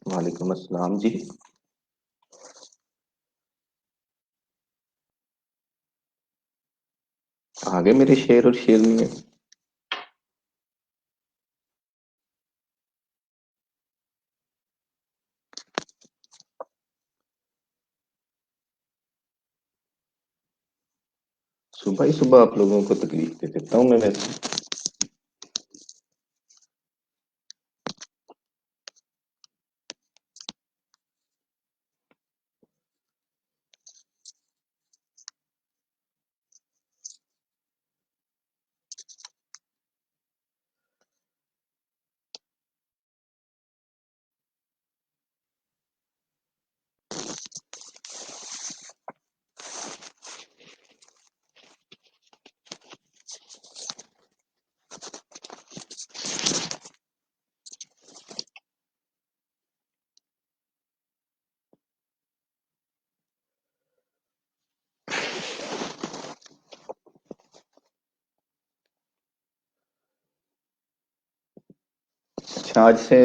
वालेकुम अस्सलाम जी। आ गए मेरे शेर और शेरनी में। सुबह ही सुबह आप लोगों को तकलीफ दे देता हूँ मैं वैसे। अच्छा, आज से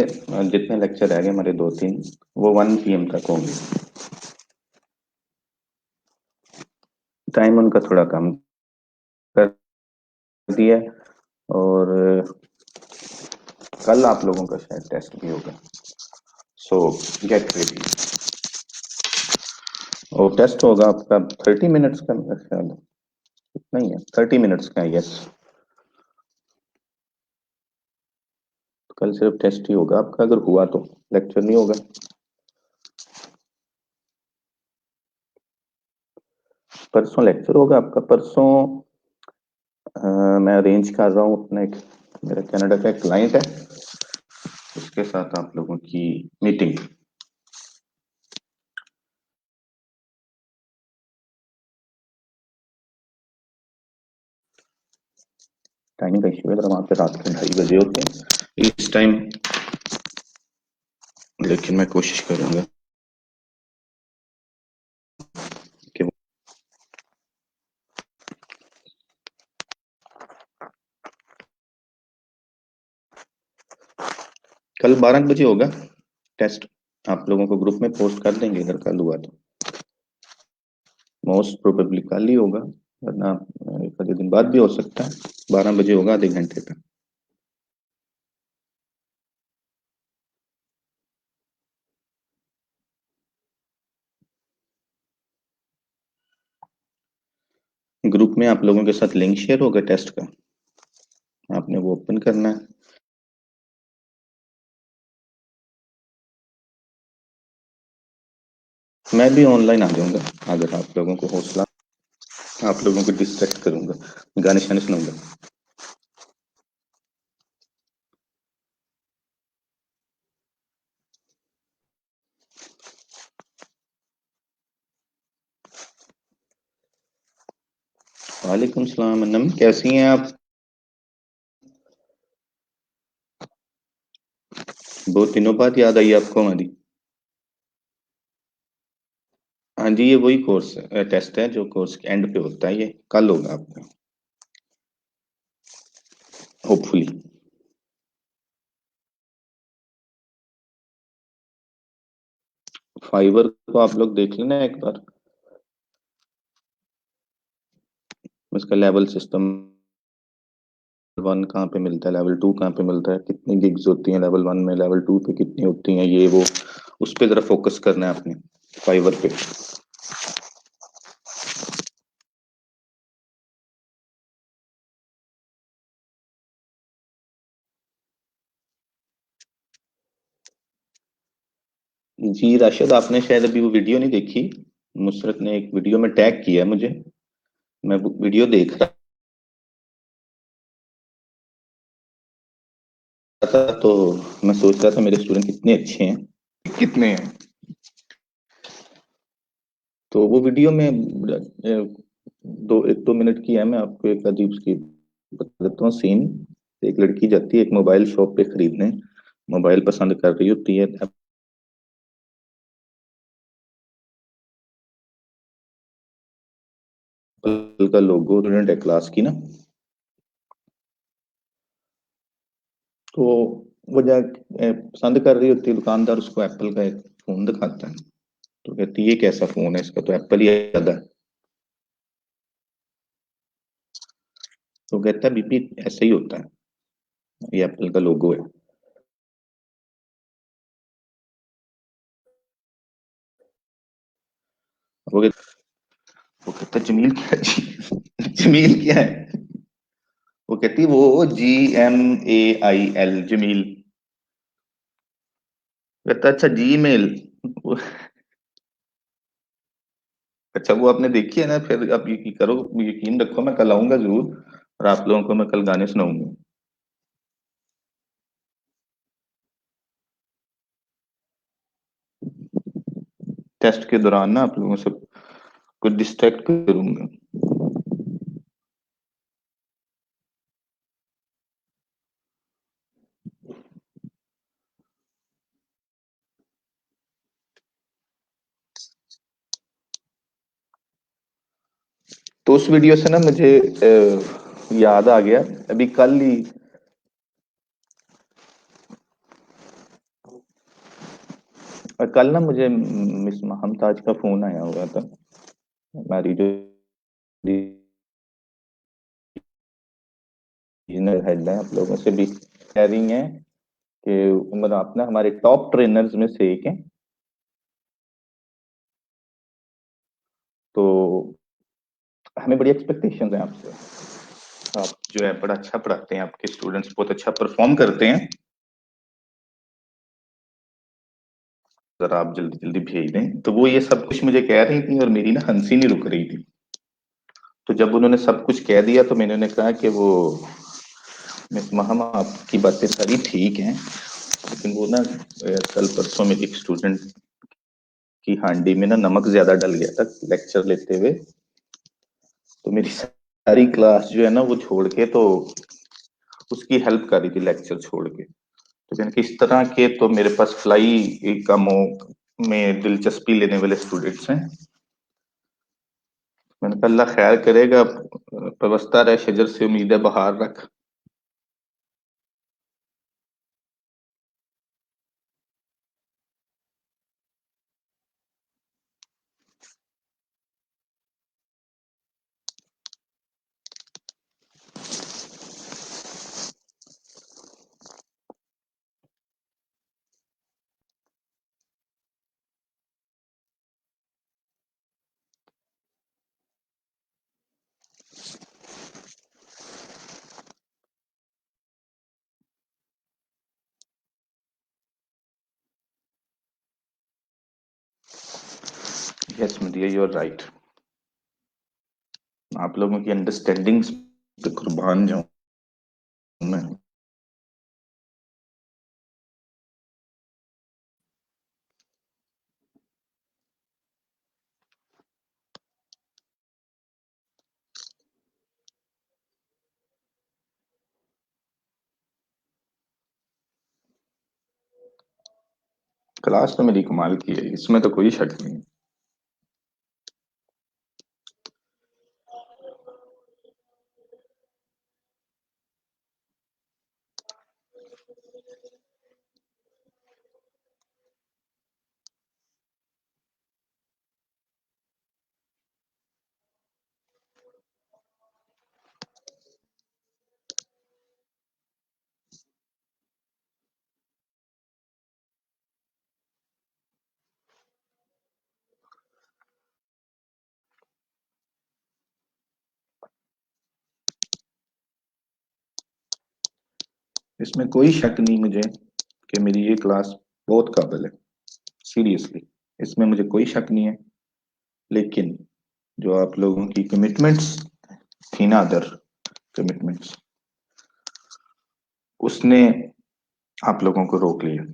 जितने लेक्चर रह गए हमारे दो तीन, वो 1 PM तक होंगे। टाइम उनका थोड़ा कम कर दिया है। और कल आप लोगों का शायद टेस्ट भी होगा। सो गेट रेडी। और टेस्ट होगा आपका 30 मिनट्स का, मेरा ख्याल है। नहीं है, 30 मिनट्स का, यस। कल सिर्फ टेस्ट ही होगा आपका, अगर हुआ तो लेक्चर नहीं होगा। परसों लेक्चर होगा आपका। परसों मैं अरेंज कर रहा हूँ अपना एक, मेरा कनाडा का एक क्लाइंट है, उसके साथ आप लोगों की मीटिंग। टाइमिंग का इश्यू है, जरा वहां पे रात के 2:30 बजे होते हैं इस टाइम। लेकिन मैं कोशिश करूंगा कि कल 12 बजे होगा टेस्ट। आप लोगों को ग्रुप में पोस्ट कर देंगे अगर कल हुआ तो। मोस्ट प्रोबेबली कल ही होगा, वरना एक आधे दिन बाद भी हो सकता है। 12 बजे होगा, आधे घंटे का। ग्रुप में आप लोगों के साथ लिंक शेयर होगा टेस्ट का, आपने वो ओपन करना है। मैं भी ऑनलाइन आ जाऊंगा, अगर आप लोगों को हौसला, आप लोगों को डिस्ट्रैक्ट करूंगा, गाने शाने सुनाऊंगा। वालेकुम सलाम अन्नम, कैसी हैं आप? बहुत दिनों बाद याद आई आपको हमारी। हाँ जी, ये वही कोर्स टेस्ट है जो कोर्स के एंड पे होता है। ये कल होगा आपका, होपफुली। फाइवर को आप लोग देख लेना एक बार, इसका लेवल सिस्टम, वन कहाँ पे मिलता है, लेवल टू कहाँ पे मिलता है, कितनी गिग्स होती हैं लेवल वन में, लेवल टू पे कितनी होती हैं, ये वो। उस पे जरा फोकस करना है आपने, फाइवर पे। जी राशिद, आपने शायद अभी वो वीडियो नहीं देखी। नुसरत ने एक वीडियो में टैग किया है मुझे, मैं वो वीडियो देख रहा था, तो मैं सोच रहा था मेरे स्टूडेंट कितने अच्छे हैं, कितने हैं। तो वो वीडियो में दो, 1-2 मिनट की है, मैं आपको एक अजीब उसकी बता देता हूँ सीन। एक लड़की जाती है एक मोबाइल शॉप पे खरीदने, मोबाइल पसंद कर रही होती है, एप्पल का लोगो, स्टूडेंट है क्लास की ना। तो वो जा पसंद कर रही होती है, दुकानदार उसको एप्पल का एक फोन दिखाता है, तो कहती है ये कैसा फोन है, इसका तो एप्पल ही ज्यादा है। तो कहता है बीपी ऐसे ही होता है, ये एप्पल का लोगो है। वो कहता वो कहता है जमील क्या है? जमील क्या है? वो कहती है वो GMAIL, जमील। कहता है, अच्छा जी मेल। अच्छा वो आपने देखी है ना, फिर आप यकीन करो, यकीन रखो, मैं कल आऊंगा जरूर और आप लोगों को मैं कल गाने सुनाऊंगा। टेस्ट के दौरान ना आप लोगों से कुछ डिस्ट्रैक्ट करूंगा। तो उस वीडियो से ना मुझे याद आ गया, अभी कल ही कल ना मुझे मिस महमताज का फोन आया हुआ था, हमारी जो रीजनल हेड है, आप लोगों से भी कह रही हैं कि मतलब आप ना हमारे टॉप ट्रेनर्स में से एक हैं, तो हमें बड़ी एक्सपेक्टेशंस हैं आपसे। आप जो है बड़ा अच्छा पढ़ाते हैं, आपके स्टूडेंट्स बहुत अच्छा परफॉर्म करते हैं, जरा आप जल्दी जल्दी भेज दें। तो वो ये सब कुछ मुझे कह रही थी और मेरी ना हंसी नहीं रुक रही थी। तो जब उन्होंने सब कुछ कह दिया तो मैंने उन्हें कहा कि वो मिस महम आपकी बातें सारी ठीक हैं, लेकिन वो ना कल परसों में एक स्टूडेंट की हांडी में ना नमक ज्यादा डल गया था लेक्चर लेते हुए, तो मेरी सारी क्लास जो है ना वो छोड़ के तो उसकी हेल्प कर रही थी लेक्चर छोड़ के। तो मैंने किस तरह के तो मेरे पास फ्लाई का में दिलचस्पी लेने वाले स्टूडेंट्स हैं। मैंने कहा अल्लाह खैर करेगा, व्यवस्था रहे शजर से उम्मीद है बहार रख। Yes media, you are right. आप लोगों की अंडरस्टैंडिंग पे कुर्बान जाऊं मैं। क्लास तो मेरी कमाल की है, इसमें तो कोई शक नहीं। इसमें कोई शक नहीं मुझे कि मेरी ये क्लास बहुत काबिल है, सीरियसली, इसमें मुझे कोई शक नहीं है। लेकिन जो आप लोगों की कमिटमेंट्स थी ना, अदर कमिटमेंट्स, उसने आप लोगों को रोक लिया।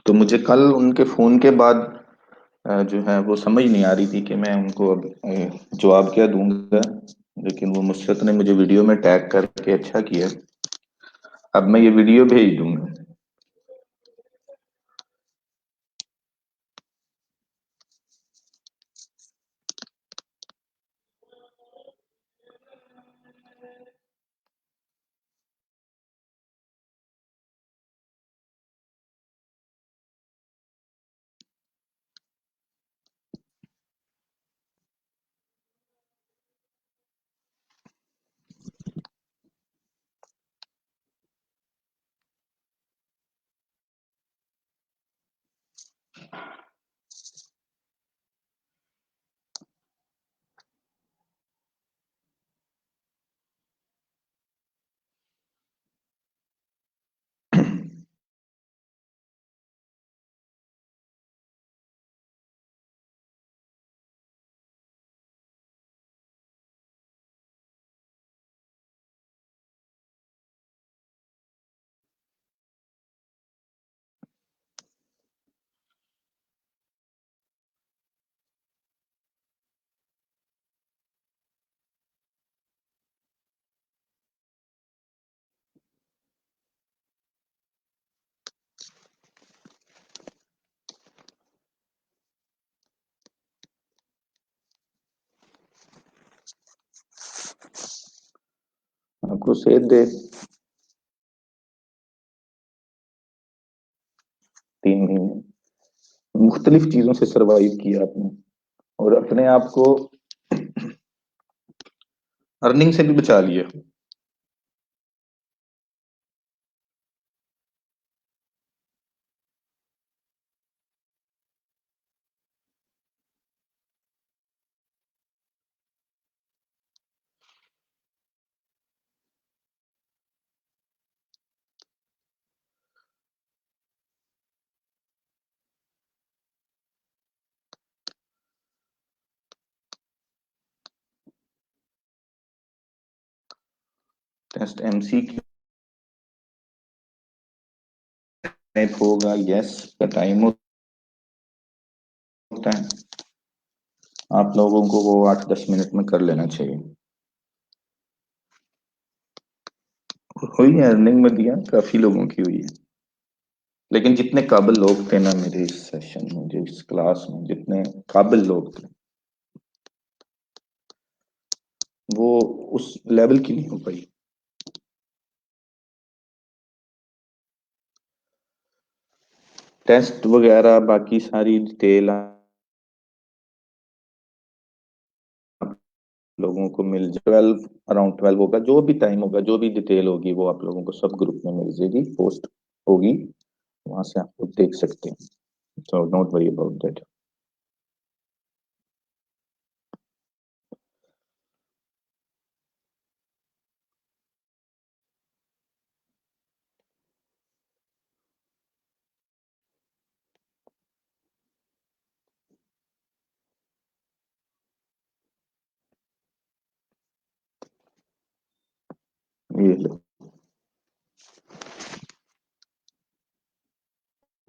तो मुझे कल उनके फोन के बाद जो है वो समझ नहीं आ रही थी कि मैं उनको अब जवाब क्या दूंगा। लेकिन वो मुशरत ने मुझे वीडियो में टैग करके अच्छा किया। अब मैं ये वीडियो भेज दूंगा। आपको सेध दे 3 महीने मुख्तलिफ चीजों से सरवाइव किया आपने और अपने आप को अर्निंग से भी बचा लिया। टेस्ट एमसीक्यू होगा, यस का टाइम होता है। आप लोगों को वो 8-10 मिनट में कर लेना चाहिए। हुई है, अर्निंग में दिया काफी लोगों की हुई है। लेकिन जितने काबिल लोग थे ना मेरे इस सेशन में, जो इस क्लास में जितने काबिल लोग थे, वो उस लेवल की नहीं हो पाई। टेस्ट वगैरह बाकी सारी डिटेल आप लोगों को मिल जाए। 12 अराउंड 12 होगा, जो भी टाइम होगा, जो भी डिटेल होगी वो आप लोगों को सब ग्रुप में मिल जाएगी, पोस्ट होगी, वहां से आप लोग देख सकते हैं। So don't worry about that. ये लो,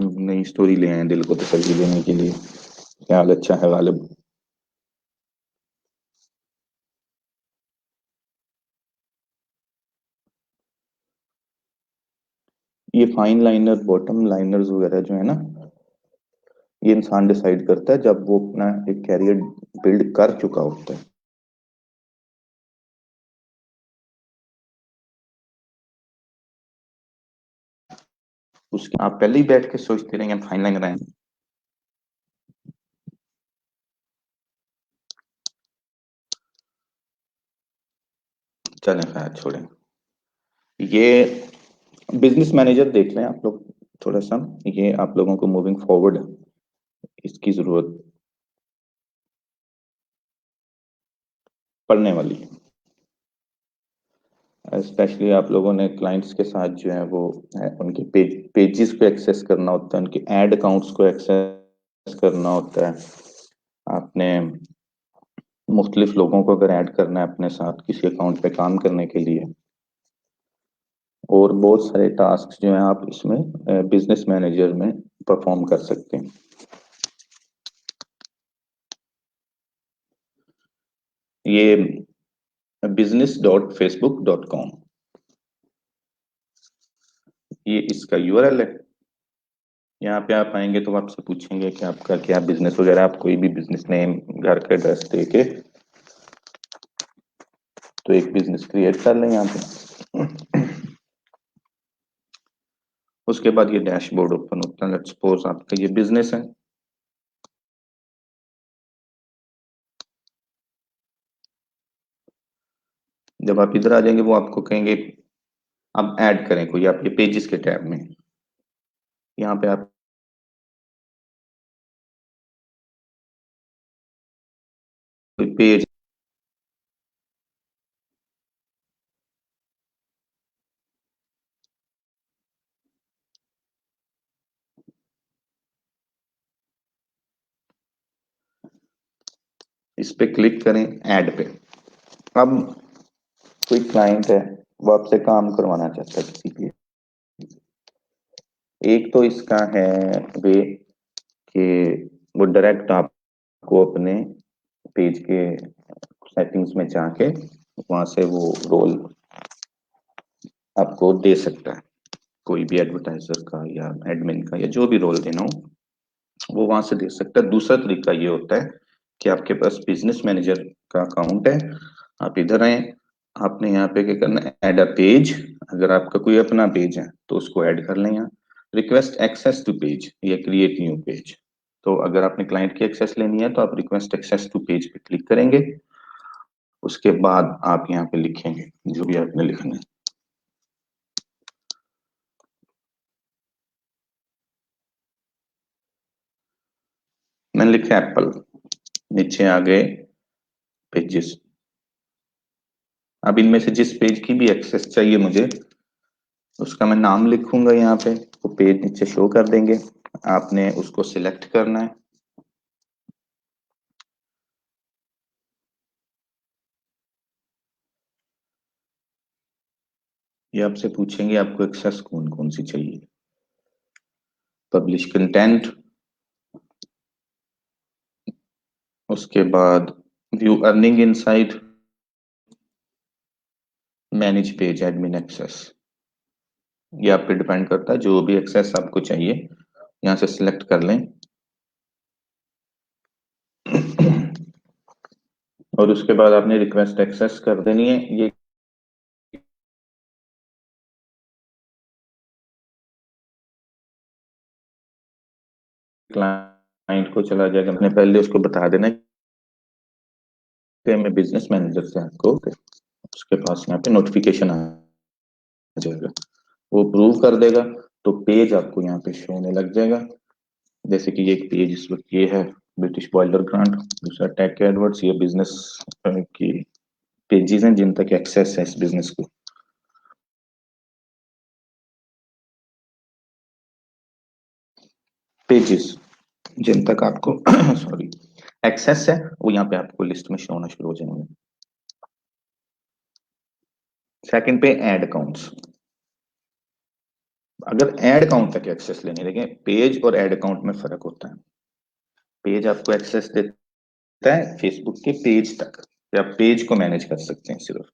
नई स्टोरी ले आए हैं दिल को तसल्ली देने के लिए। क्या हाल, अच्छा है गालिब? ये फाइन लाइनर, बॉटम लाइनर्स वगैरह जो है ना, ये इंसान डिसाइड करता है जब वो अपना एक कैरियर बिल्ड कर चुका होता है। उसके आप पहले ही बैठ के सोचते रहेंगे हम फाइन लाइनर आए। चलें, खैर छोड़ें। ये बिजनेस मैनेजर देख लें आप लोग थोड़ा सा। ये आप लोगों को मूविंग फॉरवर्ड इसकी जरूरत पड़ने वाली है। स्पेशली आप लोगों ने क्लाइंट्स के साथ जो है वो उनके पेजेस को एक्सेस करना होता है, उनके एड अकाउंट्स को एक्सेस करना होता है। आपने मुख्तलिफ लोगों को अगर ऐड करना है अपने साथ किसी अकाउंट पे काम करने के लिए, और बहुत सारे टास्क जो हैं आप इसमें बिजनेस मैनेजर में परफॉर्म कर सकते हैं। ये business.facebook.com, ये इसका यूआरएल है। यहाँ पे आप आएंगे तो आपसे पूछेंगे कि आपका क्या बिजनेस वगैरह, आप कोई भी बिजनेस नेम, घर का एड्रेस देके तो एक बिजनेस क्रिएट कर लें यहाँ पे। उसके बाद ये डैशबोर्ड ओपन होता है। लेट्स सपोज आपका ये बिजनेस है, जब आप इधर आ जाएंगे वो आपको कहेंगे आप ऐड करें कोई, आप ये पेजेस के टैब में यहाँ पे आप कोई पेज, इस पे क्लिक करें ऐड पे। अब कोई क्लाइंट है, वो आपसे काम करवाना चाहता है किसी के, एक तो इसका है वे कि वो डायरेक्ट आपको अपने पेज के सेटिंग्स में जाके वहां से वो रोल आपको दे सकता है, कोई भी एडवर्टाइजर का या एडमिन का या जो भी रोल देना हो वो वहां से दे सकता है। दूसरा तरीका ये होता है कि आपके पास बिजनेस मैनेजर का अकाउंट है, आप इधर आए, आपने यहाँ पे क्या करना है, ऐड अ पेज। अगर आपका कोई अपना पेज है तो उसको ऐड कर लें। यहाँ रिक्वेस्ट एक्सेस टू पेज या क्रिएट न्यू पेज, तो अगर आपने क्लाइंट की एक्सेस लेनी है तो आप रिक्वेस्ट एक्सेस टू पेज पे क्लिक करेंगे। उसके बाद आप यहाँ पे लिखेंगे जो भी आपने लिखना है। मैंने लिखा एप्पल, नीचे आ गए पेजेस। अब इनमें से जिस पेज की भी एक्सेस चाहिए मुझे उसका मैं नाम लिखूंगा, यहाँ पे वो पेज नीचे शो कर देंगे, आपने उसको सिलेक्ट करना है। ये आपसे पूछेंगे आपको एक्सेस कौन कौन सी चाहिए, पब्लिश कंटेंट, उसके बाद view earning insight, manage page admin access. ये आप पे डिपेंड करता है, जो भी एक्सेस आपको चाहिए यहाँ से सिलेक्ट कर लें। और उसके बाद आपने रिक्वेस्ट एक्सेस कर देनी है। ये क्लाइंट को चला जाएगा, मैंने पहले उसको बता देना कि मैं बिजनेस मैनेजर से आपको, उसके पास यहाँ पे नोटिफिकेशन आ जाएगा, वो अप्रूव कर देगा तो पेज आपको यहाँ पे शो होने लग जाएगा। जैसे कि ये एक पेज इस वक्त ये है, ब्रिटिश बॉयलर ग्रांट, दूसरा टेक एडवर्ड्स, ये बिजनेस की पेजेस हैं जिन तक एक्सेस है इस बिजनेस को। पेजेस जिन तक आपको सॉरी एक्सेस है वो यहाँ पे आपको लिस्ट में शो होना शुरू हो जाएंगे। सेकंड पे ऐड अकाउंट्स। अगर ऐड अकाउंट तक एक्सेस लेने लगे, पेज और ऐड अकाउंट में फर्क होता है। पेज आपको एक्सेस देता है फेसबुक के पेज तक, या पेज को मैनेज कर सकते हैं सिर्फ।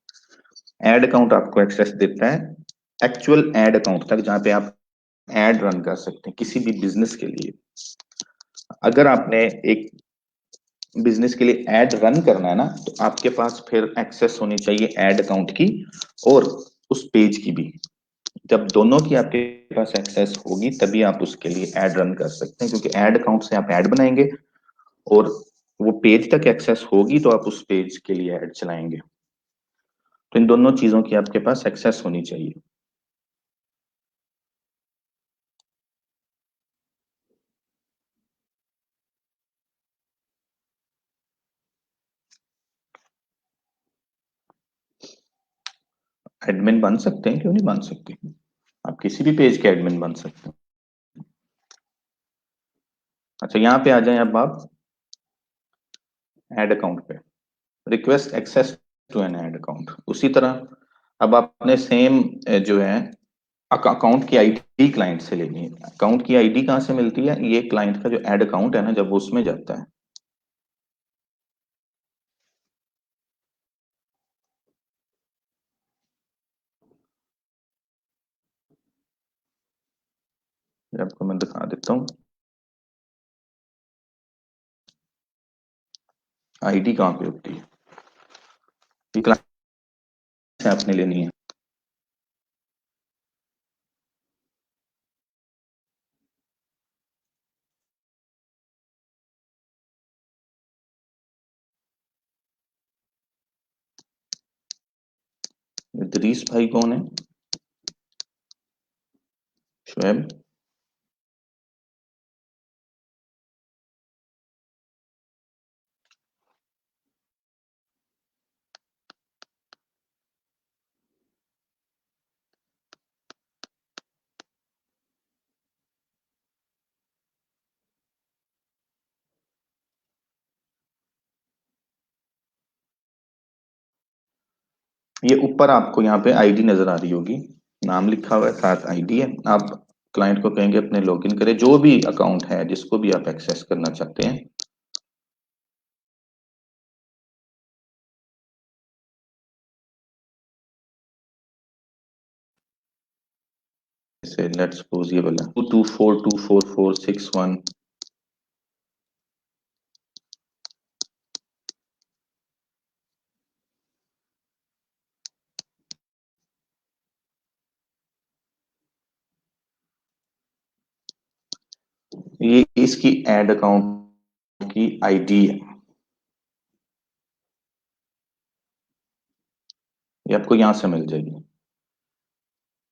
ऐड अकाउंट आपको एक्सेस देता है एक्चुअल ऐड अकाउंट तक, जहां पे आप ऐड रन कर सकते हैं किसी भी बिजनेस के लिए। अगर आपने एक बिजनेस के लिए ऐड रन करना है ना, तो आपके पास फिर एक्सेस होनी चाहिए ऐड अकाउंट की और उस पेज की भी। जब दोनों की आपके पास एक्सेस होगी तभी आप उसके लिए ऐड रन कर सकते हैं, क्योंकि ऐड अकाउंट से आप ऐड बनाएंगे और वो पेज तक एक्सेस होगी तो आप उस पेज के लिए ऐड चलाएंगे। तो इन दोनों चीजों की आपके पास एक्सेस होनी चाहिए। एडमिन बन सकते हैं, क्यों नहीं बन सकते, आप किसी भी पेज के एडमिन बन सकते हैं। अच्छा, यहाँ पे आ जाएं अब आप ऐड अकाउंट पे, request access to an ad account. उसी तरह अब आपने सेम जो है अकाउंट की आईडी क्लाइंट से लेनी है। अकाउंट की आईडी कहाँ से मिलती है? ये क्लाइंट का जो एड अकाउंट है ना, जब वो उसमें जाता है। ये आपको मैं दिखा देता हूँ आईडी कहाँ पे होती है। ये क्लाइंट से आपने लेनी है। इदरीस भाई कौन है? शुएब। ये ऊपर आपको यहाँ पे आईडी नजर आ रही होगी, नाम लिखा हुआ है, साथ आईडी है। आप क्लाइंट को कहेंगे अपने लॉगिन करें, जो भी अकाउंट है जिसको भी आप एक्सेस करना चाहते हैं। जैसे लेट्स सपोज ये वाला 2242446 1। ये इसकी एड अकाउंट की आईडी है। ये आपको यहां से मिल जाएगी।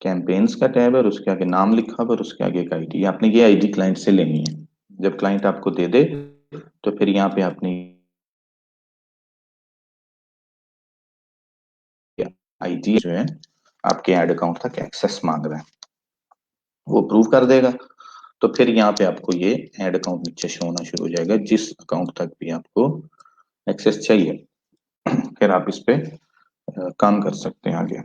कैंपेन्स का टैब है और उसके आगे नाम लिखा हुआ और उसके आगे एक आईडी। आपने ये आईडी क्लाइंट से लेनी है। जब क्लाइंट आपको दे दे तो फिर यहाँ पे आपने आईडी जो है आपके एड अकाउंट तक एक्सेस मांग रहा है, वो अप्रूव कर देगा। तो फिर यहाँ पे आपको ये एड अकाउंट नीचे शो होना शुरू हो जाएगा, जिस अकाउंट तक भी आपको एक्सेस चाहिए। फिर आप इस पे काम कर सकते हैं आगे।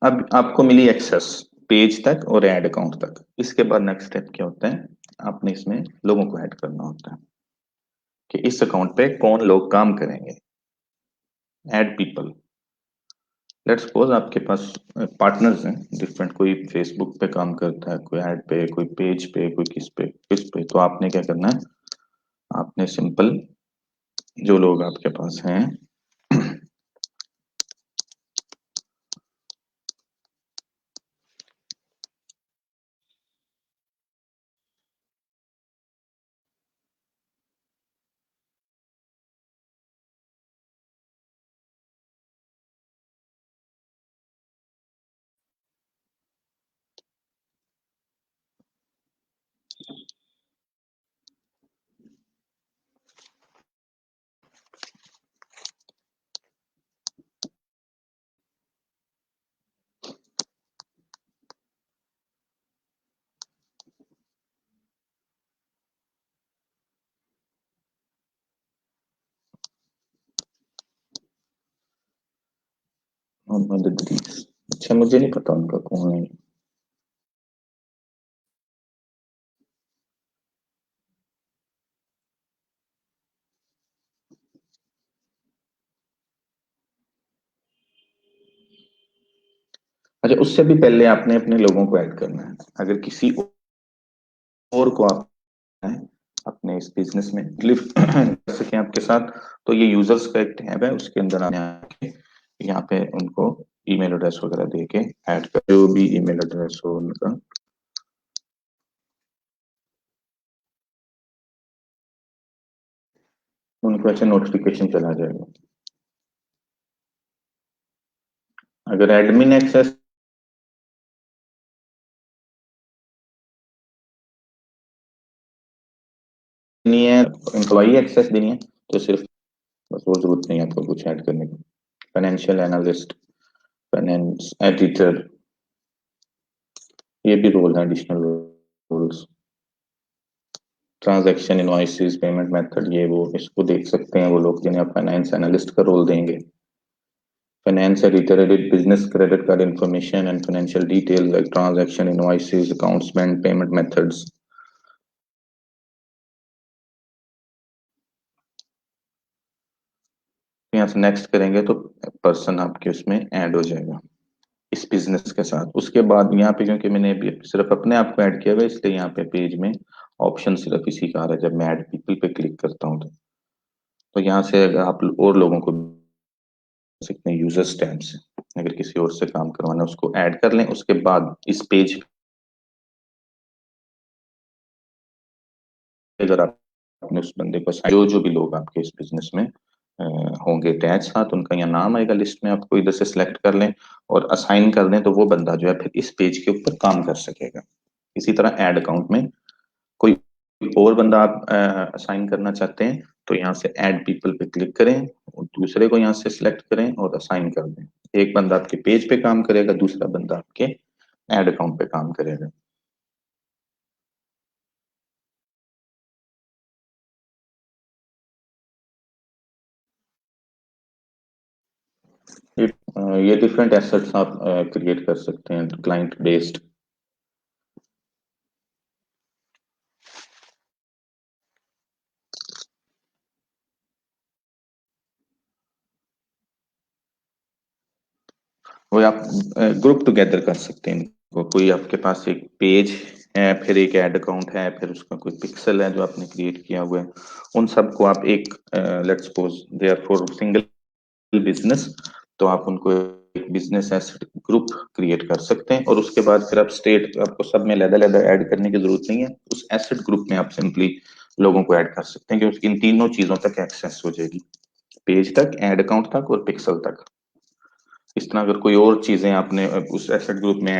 अब आपको मिली एक्सेस पेज तक और ऐड अकाउंट तक। इसके बाद नेक्स्ट स्टेप क्या होता है? आपने इसमें लोगों को ऐड करना होता है कि इस अकाउंट पे कौन लोग काम करेंगे। Add people. लेट्स सपोज आपके पास पार्टनर्स हैं डिफरेंट, कोई फेसबुक पे काम करता है, कोई ऐड पे, कोई पेज पे, कोई किस पे। तो आपने क्या करना है? आपने सिंपल जो लोग आपके पास हैं मोहम्मद इदरीस। अच्छा, मुझे नहीं पता उनका कौन है। अच्छा, उससे भी पहले आपने अपने लोगों को ऐड करना है। अगर किसी और को आप है अपने इस बिजनेस में लिव कर सके आपके साथ, तो ये यूजर्स का एक टैब है, उसके अंदर आने आके यहाँ पे उनको ईमेल एड्रेस वगैरह दे के ऐड कर, जो भी ईमेल एड्रेस हो उनका। उनको ऐसे नोटिफिकेशन चला जाएगा। अगर एडमिन एक्सेस नहीं है, एम्प्लॉई एक्सेस देनी है, तो सिर्फ बस वो जरूरत नहीं है आपको कुछ ऐड करने की। फाइनेंशियल एनालिस्ट, फाइनेंस एडिटर, ये भी रोल है, additional roles. Transaction, invoices, payment method, ये वो इसको देख सकते हैं वो लोग जिन्हें आप फाइनेंस एनालिस्ट का रोल देंगे। finance are reiterated business credit card information and financial detail like transaction invoices, account spend, payment methods. यहाँ से नेक्स्ट करेंगे तो पर्सन आपके उसमें ऐड हो जाएगा इस बिजनेस के साथ। उसके बाद यहाँ पे क्योंकि मैंने अभी सिर्फ अपने आप को ऐड किया हुआ है इसलिए यहाँ पे पेज में ऑप्शन सिर्फ इसी का आ रहा है। जब मैं ऐड पीपल पे क्लिक करता हूँ तो यहाँ से अगर आप और लोगों को सकते हैं यूजर्स टैब से, अगर किसी और से काम करवाना है उसको ऐड कर लें। उसके बाद इस पेज अगर आपने उस बंदे को जो जो भी लोग आपके इस बिजनेस में होंगे अटैच साथ, उनका यहाँ नाम आएगा लिस्ट में, आपको इधर से सिलेक्ट कर लें और असाइन कर दें तो वो बंदा जो है फिर इस पेज के ऊपर काम कर सकेगा। इसी तरह ऐड अकाउंट में कोई और बंदा आप असाइन करना चाहते हैं तो यहाँ से ऐड पीपल पे क्लिक करें और दूसरे को यहाँ से सिलेक्ट करें और असाइन कर दें। एक बंदा आपके पेज पे काम करेगा, दूसरा बंदा आपके ऐड अकाउंट पे काम करेगा। ये डिफरेंट एसेट्स आप क्रिएट कर सकते हैं क्लाइंट बेस्ड। वो आप ग्रुप टुगेदर कर सकते हैं इनको। कोई आपके पास एक पेज है, फिर एक ऐड अकाउंट है, फिर उसका कोई पिक्सल है जो आपने क्रिएट किया हुआ है, उन सबको आप एक let's suppose they are for single business, तो आप उनको एक बिजनेस एसेट ग्रुप क्रिएट कर सकते हैं और उसके बाद फिर आप स्टेट आपको सब में लैदा लैदा ऐड करने की जरूरत नहीं है। उस एसेट ग्रुप में आप सिंपली लोगों को ऐड कर सकते हैं कि उसकी इन तीनों चीजों तक एक्सेस हो जाएगी, पेज तक, ऐड अकाउंट तक और पिक्सल तक। इस तरह अगर कोई और चीजें आपने उस एसेट ग्रुप में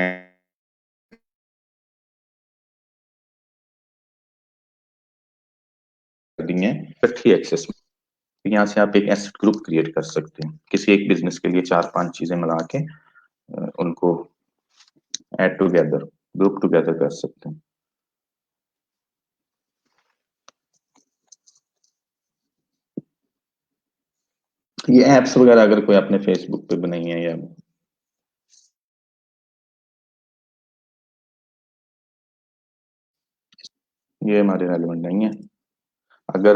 कर दी हैं इकट्ठी एक्सेस में, तो यहाँ से आप एक एसेट ग्रुप क्रिएट कर सकते हैं। किसी एक बिजनेस के लिए चार पांच चीजें मिला के उनको ऐड टुगेदर ग्रुप टुगेदर कर सकते हैं। ये एप्स वगैरह अगर कोई आपने फेसबुक पे बनाई है या ये हमारे रेलिवेंट नहीं है। अगर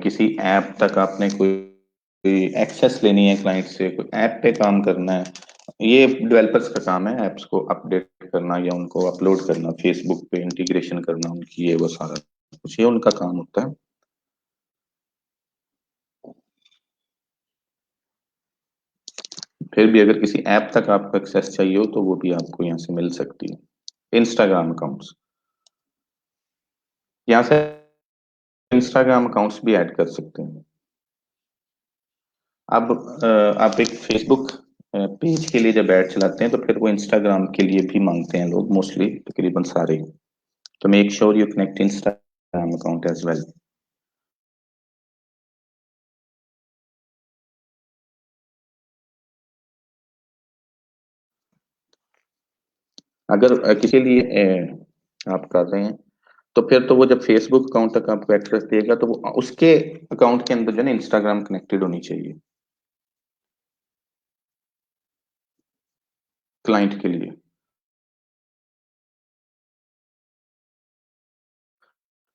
किसी ऐप तक आपने कोई एक्सेस लेनी है क्लाइंट से, कोई ऐप पे काम करना है, ये डेवलपर्स का काम है ऐप्स को अपडेट करना या उनको अपलोड करना, फेसबुक पे इंटीग्रेशन करना उनकी, ये वो सारा कुछ ये उनका काम होता है। फिर भी अगर किसी ऐप तक आपको एक्सेस चाहिए हो तो वो भी आपको यहाँ से मिल सकती है। इंस्टाग्राम अकाउंट्स, यहाँ से इंस्टाग्राम अकाउंट्स भी ऐड कर सकते हैं। अब आप एक फेसबुक पेज के लिए जब ऐड चलाते हैं तो फिर वो इंस्टाग्राम के लिए भी मांगते हैं लोग, मोस्टली तकरीबन सारे। तो make sure you connect Instagram account as well. अगर किसी लिए आप कर रहे हैं तो फिर तो वो जब फेसबुक अकाउंट तक आपको एक्सेस देगा तो वो उसके अकाउंट के अंदर जो है ना इंस्टाग्राम कनेक्टेड होनी चाहिए क्लाइंट के लिए।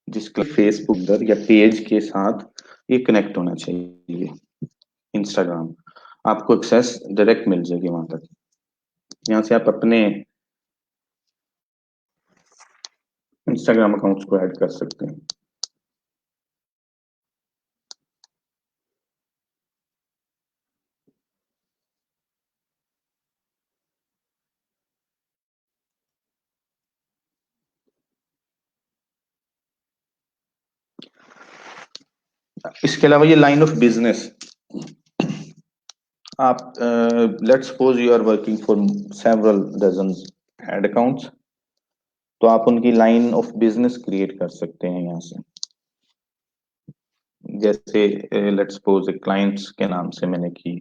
जिसका फेसबुक दर या पेज के साथ ये कनेक्ट होना चाहिए इंस्टाग्राम, आपको एक्सेस डायरेक्ट मिल जाएगी वहां तक। यहाँ से आप अपने इंस्टाग्राम अकाउंट्स को ऐड कर सकते हैं। इसके अलावा ये लाइन ऑफ बिजनेस, आप let's suppose you are working for several dozens ad accounts, तो आप उनकी लाइन ऑफ बिजनेस क्रिएट कर सकते हैं यहाँ से। जैसे लेट्स सपोज क्लाइंट्स के नाम से मैंने की,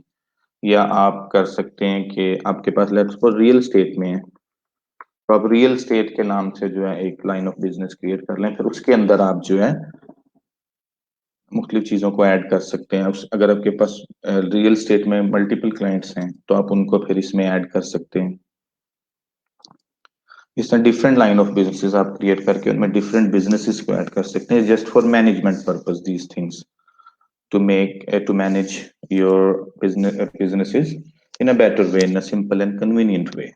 या आप कर सकते हैं कि आपके पास लेट्स सपोज रियल स्टेट में है तो आप रियल स्टेट के नाम से जो है एक लाइन ऑफ बिजनेस क्रिएट कर लें, फिर उसके अंदर आप जो है मुख्तलिफ चीज़ों को ऐड कर सकते हैं। अगर आपके पास रियल स्टेट में मल्टीपल क्लाइंट्स हैं तो आप उनको फिर इसमें ऐड कर सकते हैं। इस तरह डिफरेंट लाइन ऑफ बिजनेसेस आप क्रिएट करके उनमें डिफरेंट बिजनेसेस को ऐड कर सकते हैं, just for management purpose these things, to manage your businesses in a better way, in a simple and convenient way.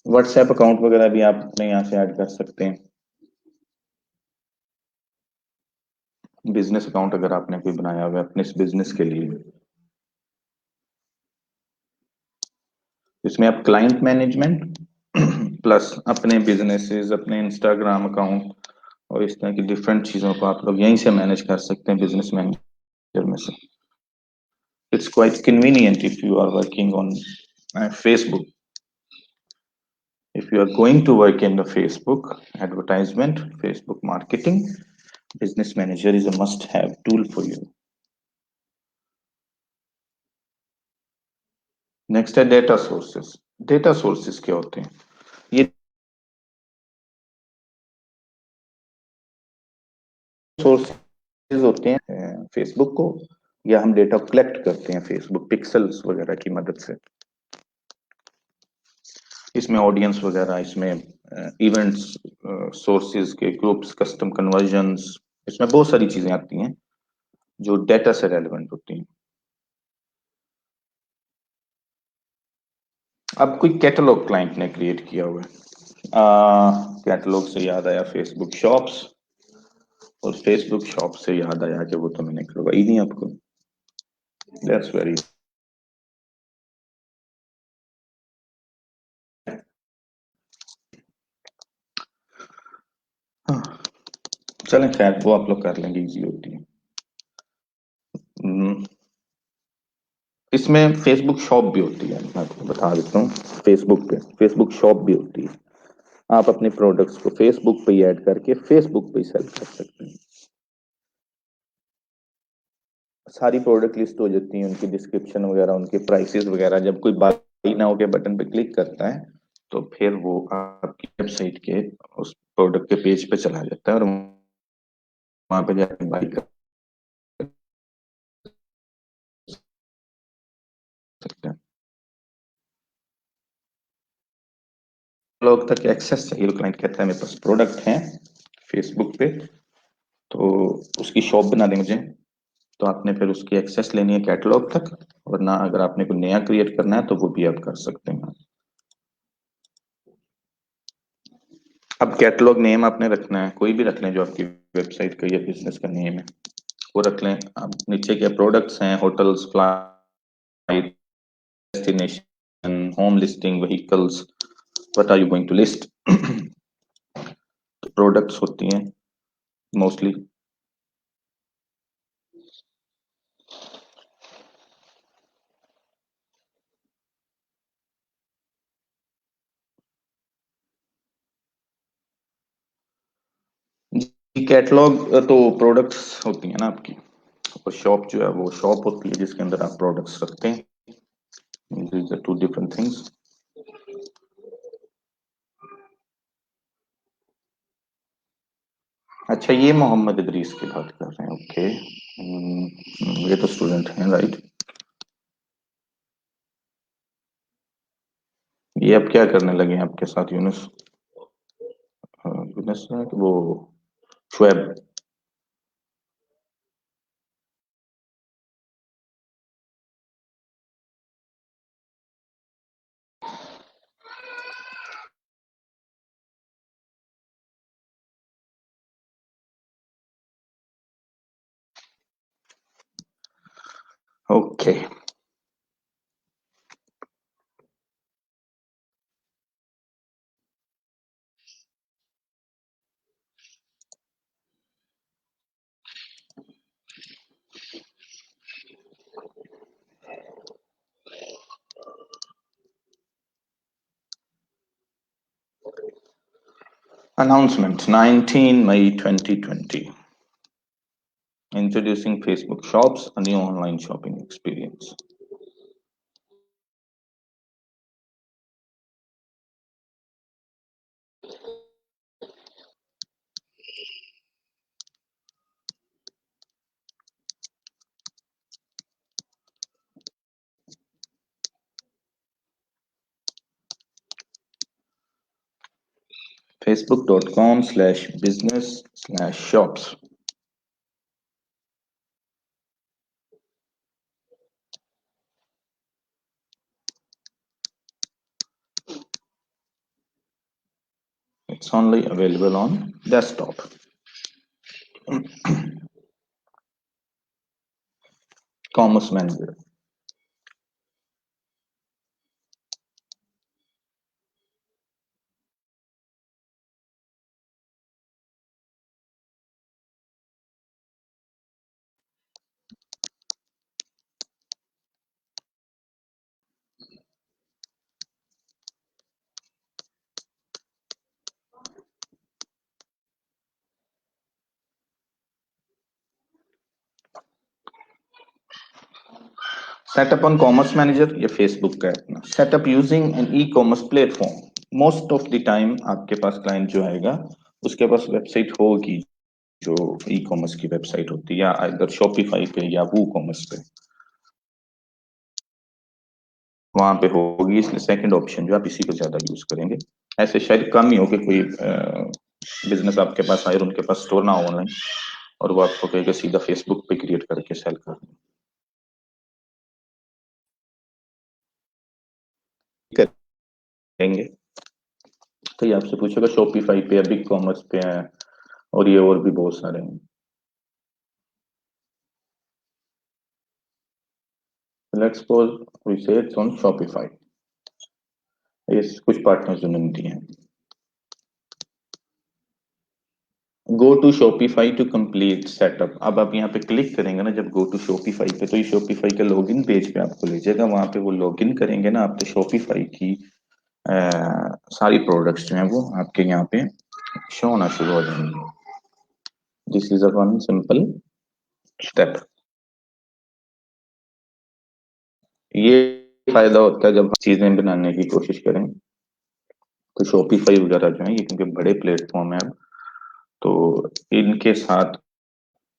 WhatsApp account वगैरह भी आप अपने यहाँ से ऐड कर सकते हैं। बिजनेस अकाउंट अगर आपने कोई बनाया हुआ है अपने इस बिजनेस के लिए, इसमें आप क्लाइंट मैनेजमेंट प्लस अपने बिजनेसेस, अपने इंस्टाग्राम अकाउंट और इस तरह की डिफरेंट चीजों को आप लोग यहीं से मैनेज कर सकते हैं बिजनेस मैनेजर में से। It's quite convenient if you are working on Facebook. If you are going to work in the Facebook advertisement, Facebook marketing, Business Manager is a must-have tool for you. Next है data sources. Data sources क्या होते हैं? ये sources होते हैं Facebook को, या हम डेटा कलेक्ट करते हैं Facebook पिक्सल्स वगैरह की मदद से। इसमें ऑडियंस वगैरह, इसमें इवेंट्स, सोर्सेज के ग्रुप्स, कस्टम कन्वर्जन्स, इसमें बहुत सारी चीजें आती हैं जो डेटा से रेलेवेंट होती हैं। अब कोई कैटलॉग क्लाइंट ने क्रिएट किया हुआ है, कैटलॉग से याद आया फेसबुक शॉप्स, और फेसबुक शॉप से याद आया कि वो तो मैंने करवाई नहीं आपको। दैट्स वेरी, चलें खैर वो आप लोग कर लेंगे, इजी होती है। इसमें फेसबुक शॉप भी होती है, मैं आपको बता देता हूँ। फेसबुक पे फेसबुक शॉप भी होती है। आप अपने प्रोडक्ट्स को फेसबुक पे ही ऐड करके फेसबुक पे ही सेल कर सकते हैं। सारी प्रोडक्ट लिस्ट हो जाती है, उनकी डिस्क्रिप्शन वगैरह, उनके प्राइसेस वगैरह। जब कोई बाई नाउ के बटन पे क्लिक करता है तो फिर वो आपकी वेबसाइट के उस प्रोडक्ट के पेज पे चला जाता है और वहां पे जाकर बाई कर सकते हैं। लोग तक एक्सेस चाहिए, क्लाइंट कहता है मेरे पास प्रोडक्ट हैं फेसबुक पे, तो उसकी शॉप बना दें मुझे। तो आपने फिर उसकी एक्सेस लेनी है कैटलॉग तक, वरना अगर आपने कोई नया क्रिएट करना है तो वो भी आप कर सकते हैं। अब कैटलॉग नेम आपने रखना है, कोई भी रख लें जो आपकी वेबसाइट का या बिजनेस का नेम है वो रख लें। अब नीचे के प्रोडक्ट्स हैं, hotels, flight, destination, home listing, vehicles, what are you going to list. Products होती हैं मोस्टली। कैटलॉग तो प्रोडक्ट्स होती है ना आपकी, और शॉप जो है वो शॉप होती है जिसके अंदर आप प्रोडक्ट्स रखते हैं। These are two different things. अच्छा, ये मोहम्मद इदरीस की बात कर रहे हैं, ओके। ये तो स्टूडेंट हैं, राइट। ये अब क्या करने लगे हैं आपके साथ, यूनुस? यूनुस है कि वो Shoaib? Okay. Announcement 19 May 2020. Introducing Facebook Shops, a new online shopping experience. Facebook.com/business/shops. It's only available on desktop. Commerce Manager. Setup on Commerce Manager या Facebook का अपना. Setup using an e-commerce platform. Most of the time आपके पास client जो आएगा उसके पास website होगी जो e-commerce की वेबसाइट होती है, या इधर शॉपिफाई पे या वो कॉमर्स पे वहां पे होगी, इसलिए सेकंड ऑप्शन जो आप इसी को ज्यादा यूज करेंगे. ऐसे शायद कम ही हो कि कोई बिजनेस आपके पास आए और उनके पास स्टोर ना हो ऑनलाइन और वो आपको कहेगा सीधा फेसबुक पे क्रिएट करके सेल करेंगे. तो ये आपसे पूछेगा शॉपिफाई पे या बिग कॉमर्स पे है, और ये और भी बहुत सारे हैं. Let's suppose we say it's on Shopify. ये कुछ पार्टनर्स उन्होंने दिए हैं. Go to Shopify to complete setup. अब आप यहाँ पे क्लिक करेंगे ना जब गो टू शॉपिफाई पे, तो ये शॉपिफाई के लॉगिन पेज पे आपको ले जाएगा. वहां पे वो लॉगिन करेंगे ना आप, तो शॉपिफाई की सारी प्रोडक्ट्स जो हैं वो आपके यहाँ पे शो होना शुरू हो जाएंगे. This is a one simple step. ये फायदा होता है जब हम चीजें बनाने की कोशिश करें. तो शॉपिफाई वगैरह जो है ये क्योंकि बड़े प्लेटफॉर्म है, तो इनके साथ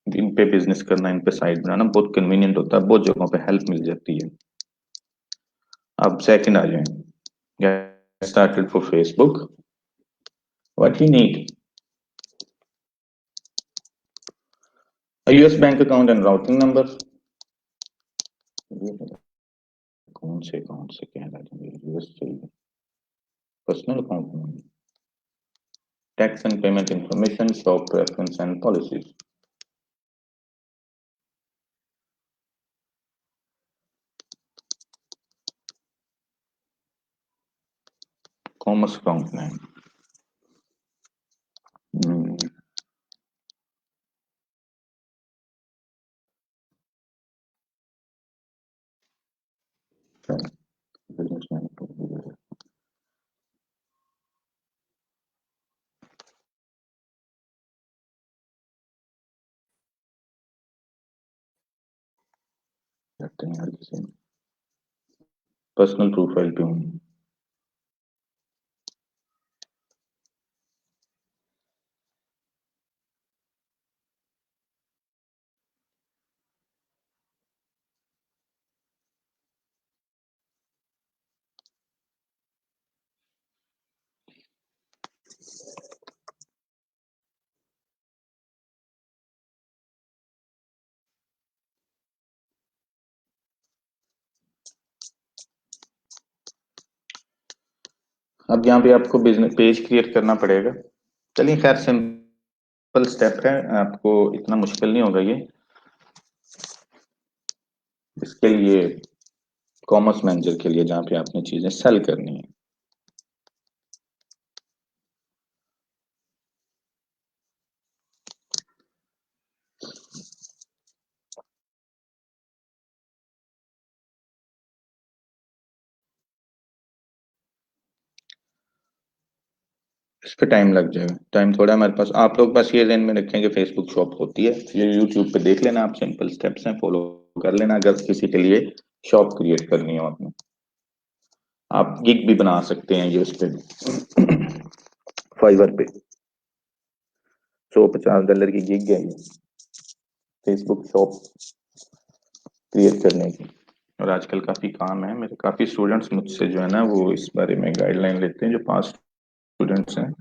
इन पे बिजनेस करना, इन पे साइट बनाना बहुत कन्वीनियंट होता है, बहुत जगहों पे हेल्प मिल जाती है. अब सेकंड आ जाए. Get started for Facebook. What you need US bank account and routing number. कौन से कह रहा है यूएस चाहिए. Personal account number. Tax and payment information, shop preference and policies. Commerce account name. Business करते हैं हर किसी. पर्सनल प्रोफाइल पे हूँ. अब यहाँ पे आपको बिजनेस पेज क्रिएट करना पड़ेगा. चलिए खैर सिंपल स्टेप है, आपको इतना मुश्किल नहीं होगा ये. इसके लिए कॉमर्स मैनेजर के लिए जहाँ पे आपने चीजें सेल करनी है. इस पे टाइम लग जाएगा, टाइम थोड़ा हमारे पास। आप लोग बस ये ध्यान में रखें कि फेसबुक शॉप होती है, ये यूट्यूब पे देख लेना, आप सिंपल स्टेप्स हैं फॉलो कर लेना। अगर किसी के लिए शॉप क्रिएट करनी हो आपने, आप गिग भी बना सकते हैं ये उस पे फाइवर पे। $150 की गिग है ये, फेसबुक शॉप क्रिएट करने की। और आजकल काफी काम है, मेरे काफी स्टूडेंट्स मुझसे जो है ना वो इस बारे में गाइडलाइन लेते हैं, जो पास स्टूडेंट्स हैं,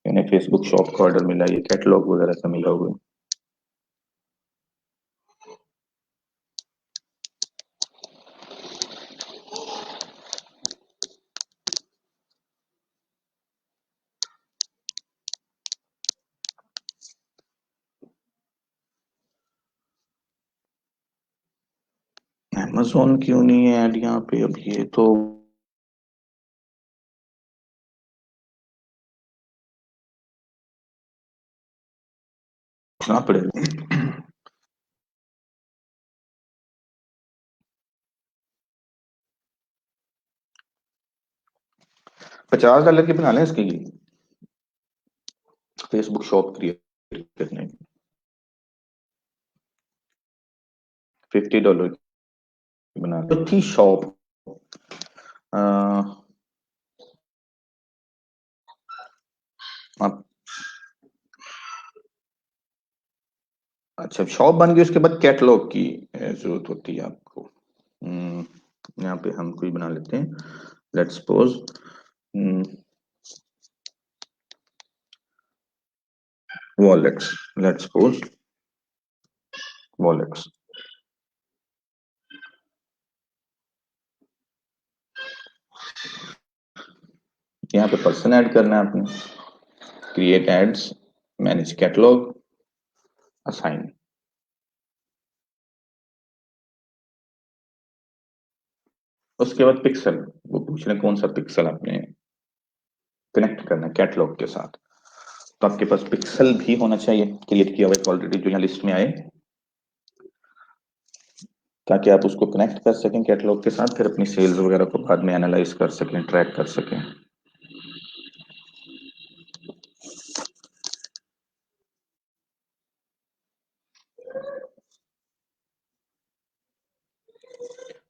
इन्हें फेसबुक शॉप का ऑर्डर मिला, ये कैटलॉग वगैरह का मिला हुआ है। अमेजोन क्यों नहीं है ऐड यहाँ पे? अब ये तो पूछना पड़ेगा। $50 की बना लें इसकी, फेसबुक शॉप क्रिएट करने की। $50 की बना लें, तो थी शॉप। आप अच्छा, शॉप बन गई, उसके बाद कैटलॉग की जरूरत होती है आपको। यहाँ पे हम कोई बना लेते हैं, let's suppose wallets, let's suppose wallets. यहाँ पे पर्सन ऐड करना है आपने, create ads, manage catalogue, assign. उसके बाद पिक्सल, वो पूछ रहे हैं कौन सा पिक्सल आपने कनेक्ट करना है कैटलॉग के साथ। तो आपके पास पिक्सल भी होना चाहिए क्रिएट किया हुआ ऑलरेडी, जो यहाँ लिस्ट में आए, ताकि आप उसको कनेक्ट कर सकें कैटलॉग के साथ, फिर अपनी सेल्स वगैरह को बाद में एनालाइज कर सकें, ट्रैक कर सकें।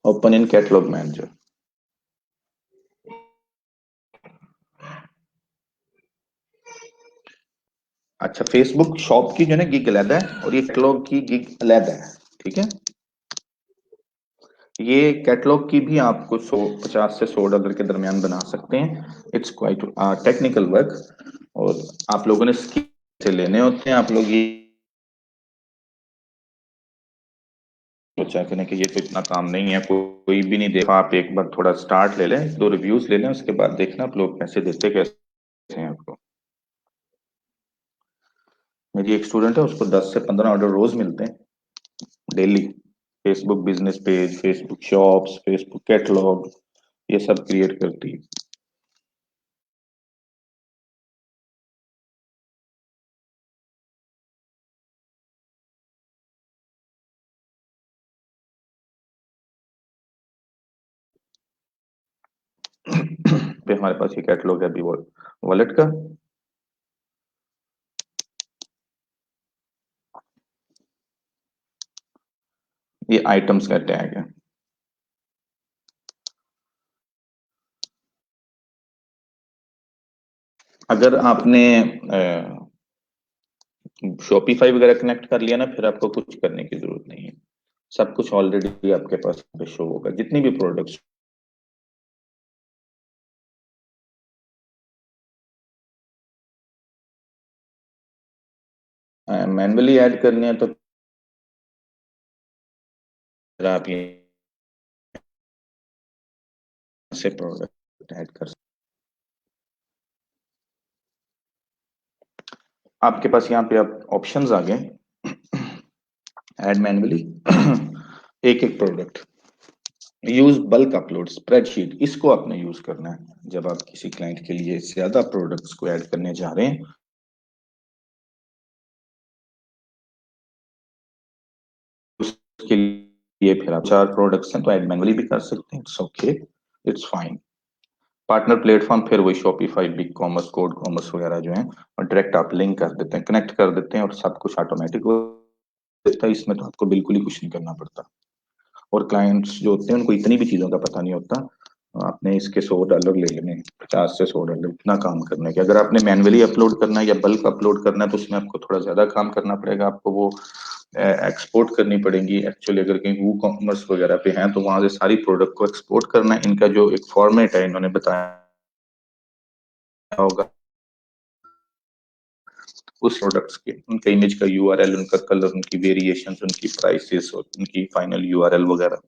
Open in catalogue manager. अच्छा, फेसबुक शॉप की जो है ना गिग अलग है, और ये कैटलॉग की गिग अलग है, ठीक है। ये कैटलॉग की भी आपको 50 से $100 के दरमियान बना सकते हैं। इट्स क्वाइट टेक्निकल वर्क, और आप लोगों ने स्किल से लेने होते हैं। आप लोग ये सोचा करें कि ये तो इतना काम नहीं है, कोई भी नहीं देखा, आप एक बार थोड़ा स्टार्ट ले लें, 2 रिव्यूज ले लें, उसके बाद देखना आप लोग कैसे देते कैसे हैं आपको। मेरी एक स्टूडेंट है, उसको 10 से 15 ऑर्डर रोज मिलते हैं, daily. Facebook business page, Facebook shops, Facebook catalogue, ये सब क्रिएट करती है। पे हमारे पास ये कैटलॉग है अभी वॉलेट का। ये आइटम्स का टैग है। अगर आपने शॉपिफाई वगैरह कनेक्ट कर लिया ना, फिर आपको कुछ करने की जरूरत नहीं है, सब कुछ ऑलरेडी आपके पास शो होगा, जितनी भी प्रोडक्ट्स। मैनुअली ऐड करनी है तो फिर आप ये से प्रोडक्ट ऐड कर सकते। आपके पास यहाँ पे आप ऑप्शंस आ गए, ऐड मैनुअली, एक एक product, use bulk upload, spreadsheet, इसको आपने यूज करना है जब आप किसी क्लाइंट के लिए ज्यादा प्रोडक्ट्स को ऐड करने जा रहे हैं। उसके लिए फिर आप 4 प्रोडक्ट्स हैं तो ऐड मैनुअली भी कर सकते हैं, it's okay, it's fine. Partner platform फिर वही Shopify, big commerce, code commerce वगैरह जो है, और डायरेक्ट आप लिंक कर देते हैं, कनेक्ट कर देते हैं और सब कुछ ऑटोमेटिक हो जाता है। इसमें तो आपको बिल्कुल ही कुछ नहीं करना पड़ता। और क्लाइंट्स जो होते हैं उनको इतनी भी चीजों का पता नहीं होता। आपने इसके $100 ले लेने, 50 से $100 इतना काम करने के। अगर आपने मैन्युअली अपलोड करना है या बल्क अपलोड करना है तो उसमें आपको थोड़ा ज्यादा काम करना पड़ेगा। आपको वो एक्सपोर्ट करनी पड़ेगी। एक्चुअली अगर कहीं वो कॉमर्स वगैरह पे हैं तो वहां से सारी प्रोडक्ट को एक्सपोर्ट करना है। इनका जो एक फॉर्मेट है इन्होंने बताया होगा उस प्रोडक्ट्स के, उनका इमेज का यूआरएल, उनका कलर, उनकी वेरिएशंस, उनकी प्राइसेस और उनकी फाइनल यूआरएल वगैरह,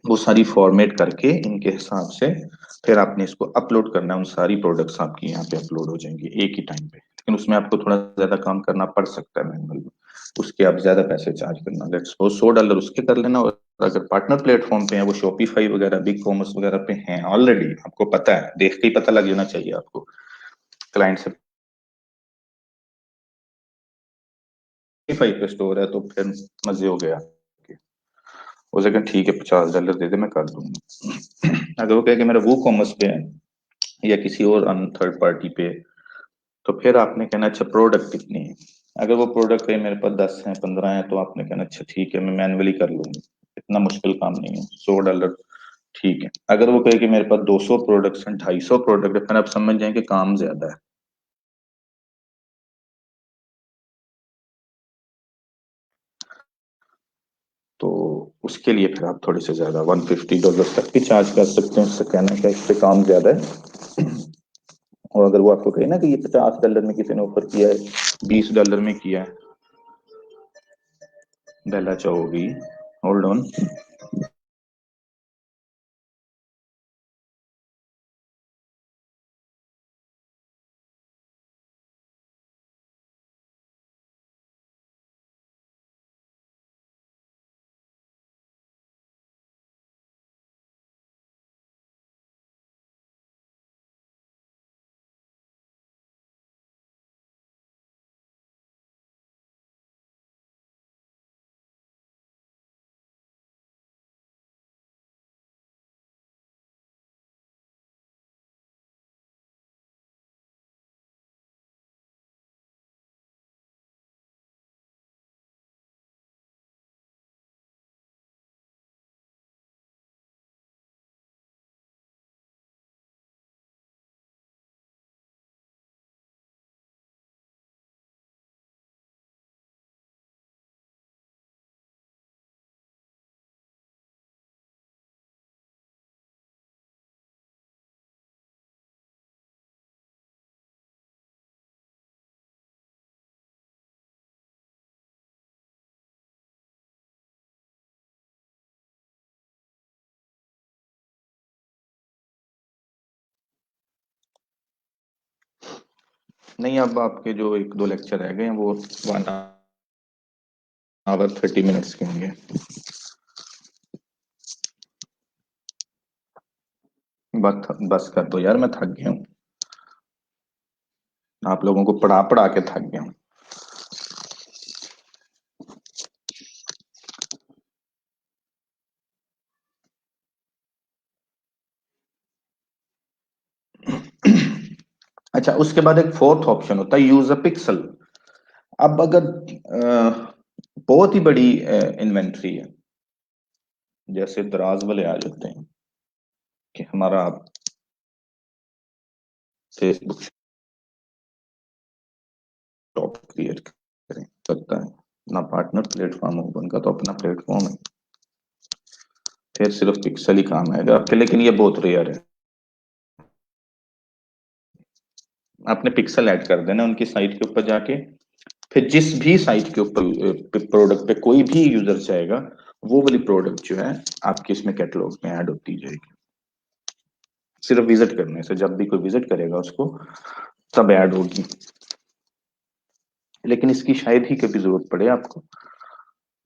वो सारी फॉर्मेट करके इनके हिसाब से फिर आपने इसको अपलोड करना है। उन सारी प्रोडक्ट्स आपकी यहाँ पे अपलोड हो जाएंगे एक ही टाइम पे। लेकिन उसमें आपको थोड़ा ज्यादा काम करना पड़ सकता है मैनुअल में। उसके आप ज्यादा पैसे चार्ज करना, लेट्स सपोज $100 उसके कर लेना। और अगर पार्टनर प्लेटफॉर्म पे है, वो शॉपिफाई वगैरह, बिग कॉमर्स वगैरह पे हैं ऑलरेडी, आपको पता है, देख के ही पता लग जाना चाहिए आपको क्लाइंट से, शॉपिफाई पे स्टोर है तो फिर मजे हो गया। वो सेकंड ठीक है, $50 दे दे मैं कर दूंगा। अगर वो कहे कि मेरा वो कॉमर्स पे है या किसी और अन थर्ड पार्टी पे, तो फिर आपने कहना अच्छा प्रोडक्ट कितनी है। अगर वो प्रोडक्ट है मेरे पास 10 है, 15 है, तो आपने कहना अच्छा ठीक है मैं मैनुअली कर लूंगी, इतना मुश्किल काम नहीं है, $100 ठीक है। अगर वो कहे कि मेरे पास 200 प्रोडक्ट्स हैं, 250 प्रोडक्ट है, फिर आप समझ जाएंगे काम ज्यादा है। तो उसके लिए फिर आप थोड़े से ज्यादा $150 तक भी चार्ज कर सकते हैं। उससे कहना है कि इस पे काम ज्यादा है। और अगर वो आपको कहे ना कि ये $50 में किसी ने ऑफर किया है, $20 में किया है, बेला चाहोगी, होल्ड ऑन। नहीं, अब आपके जो एक दो लेक्चर रह गए हैं वो 1 आवर 30 मिनट्स के होंगे। बस बस कर दो यार, मैं थक गया हूँ। आप लोगों को पढ़ा पढ़ा के थक गया हूँ। अच्छा, उसके बाद एक फोर्थ ऑप्शन होता है, यूज अ पिक्सल। अब अगर बहुत ही बड़ी इन्वेंट्री है, जैसे दराज वाले आ जाते हैं कि हमारा आप फेसबुक शॉप क्रिएट करें, सकता है ना, पार्टनर प्लेटफॉर्म होगा उनका तो अपना प्लेटफॉर्म है, फिर सिर्फ पिक्सल ही काम आएगा आपके। लेकिन ये बहुत रेयर है। आपने पिक्सल ऐड कर देना उनकी साइट के ऊपर जाके, फिर जिस भी साइट के ऊपर प्रोडक्ट पे कोई भी यूजर जाएगा, वो वाली प्रोडक्ट जो है आपकी इसमें कैटलॉग में ऐड होती जाएगी। सिर्फ विजिट करने से, जब भी कोई विजिट करेगा उसको तब ऐड होगी। लेकिन इसकी शायद ही कभी जरूरत पड़े आपको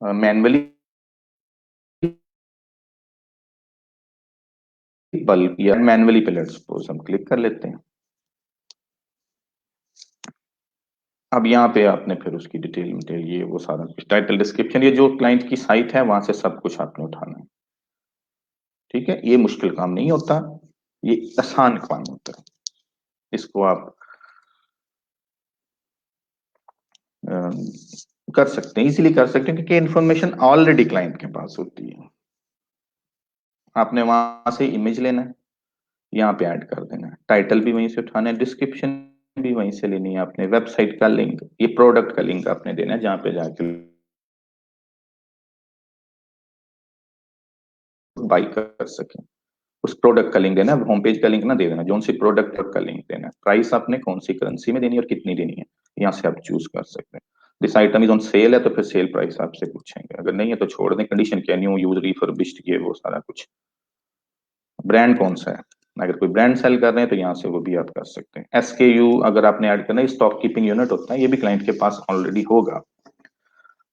मैनुअली। बल्क या मैनुअली पे लेट्स सपोज हम क्लिक कर लेते हैं। अब यहाँ पे आपने फिर उसकी डिटेल डिटेल ये वो सारा कुछ, टाइटल डिस्क्रिप्शन, ये जो क्लाइंट की साइट है वहां से सब कुछ आपने उठाना है। ठीक है, ये मुश्किल काम नहीं होता, ये आसान काम होता है। इसको आप अ, कर सकते हैं, इजीली कर सकते हैं, क्योंकि इन्फॉर्मेशन ऑलरेडी क्लाइंट के पास होती है। आपने वहां से इमेज लेना है, यहाँ पे ऐड कर देना है, टाइटल भी वहीं से उठाना है, डिस्क्रिप्शन भी वहीं से लेनी है आपने, वेबसाइट का लिंक, ये प्रोडक्ट का लिंक आपने देना है जहाँ पे जाके बाई कर सके। उस प्रोडक्ट का लिंक देना है, होम पेज का लिंक ना दे देना, जो सी प्रोडक्ट का लिंक देना है, प्राइस आपने कौन सी करेंसी में देनी है और कितनी देनी है, यहाँ से आप चूज कर सकते हैं। This item is on sale है तो फिर सेल प्राइस आपसे पूछेंगे, अगर नहीं है तो छोड़ दें, कंडीशन क्या, न्यू यूज रिफर्बिश्ड, ये वो सारा कुछ। ब्रांड कौन सा है, अगर कोई ब्रांड सेल कर रहे हैं तो यहाँ से वो भी आप कर सकते हैं। SKU अगर आपने ऐड करना है, स्टॉक कीपिंग यूनिट होता है, ये भी क्लाइंट के पास ऑलरेडी होगा,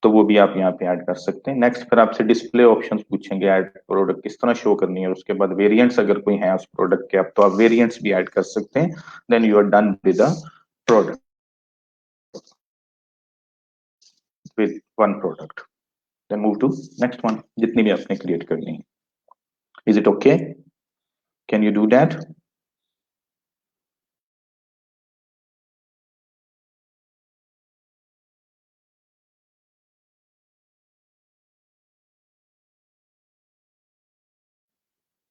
तो वो भी आप यहाँ पे ऐड कर सकते हैं। नेक्स्ट फिर आपसे डिस्प्ले ऑप्शंस पूछेंगे, ऐड प्रोडक्ट किस तरह शो करनी है, उसके बाद वेरिएंट्स अगर कोई है उस प्रोडक्ट के, आप तो आप वेरिएंट्स भी ऐड कर सकते हैं। Then you are done with the product, with one product. Then move to next one, जितनी भी आपने क्रिएट करनी है। Is it okay, can you do that?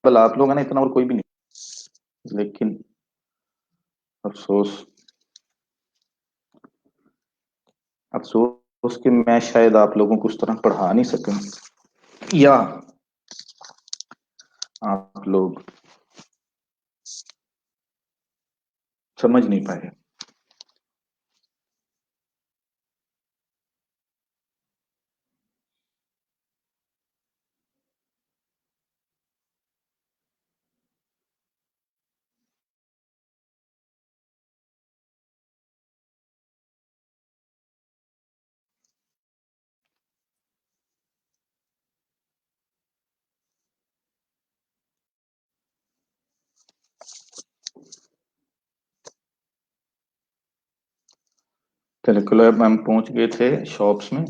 बल आप लोग हैं ना, इतना और कोई भी नहीं, लेकिन अफसोस, अफसोस कि मैं शायद आप लोगों को उस तरह पढ़ा नहीं सकूं, या आप लोग समझ नहीं पाए। चलो क्लब हम पहुंच गए थे शॉप्स में,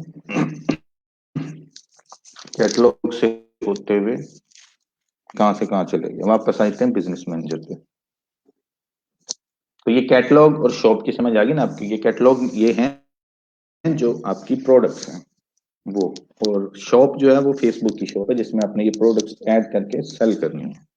कैटलॉग से होते हुए कहां से कहां चले गए, वापस आते हैं बिजनेस मैनेजर पे। तो ये कैटलॉग और शॉप की समझ आ गई ना आपकी, ये कैटलॉग ये हैं जो आपकी प्रोडक्ट्स हैं वो, और शॉप जो है वो फेसबुक की शॉप है जिसमें आपने ये प्रोडक्ट्स ऐड करके सेल करनी है।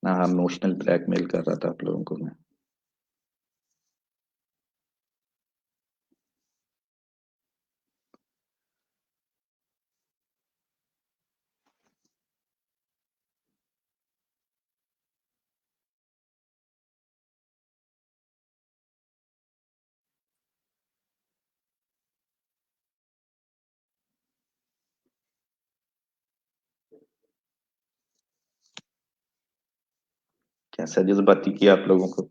हाँ, इमोशनल ब्लैकमेल कर रहा था आप लोगों को मैं। कैसा जज्बाती किया आप लोगों को,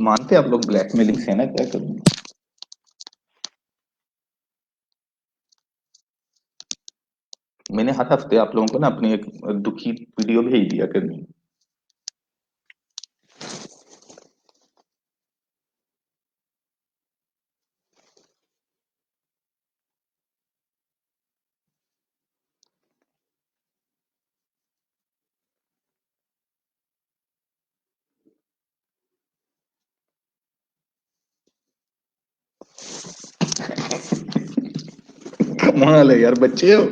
मानते आप लोग ब्लैकमेलिंग से ना, क्या करूँ। मैंने हर हफ्ते आप लोगों को ना अपनी एक दुखी वीडियो भेज दिया करनी। कमाल है यार, बच्चे हो।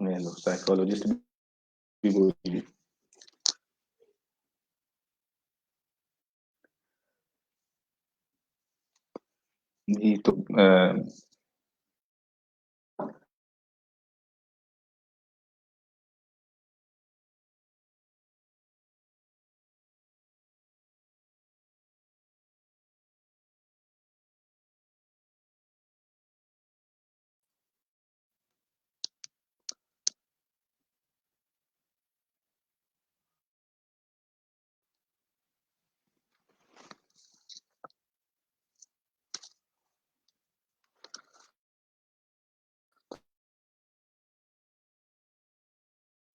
ये लो साइकोलॉजिस्ट भी बोली। ये तो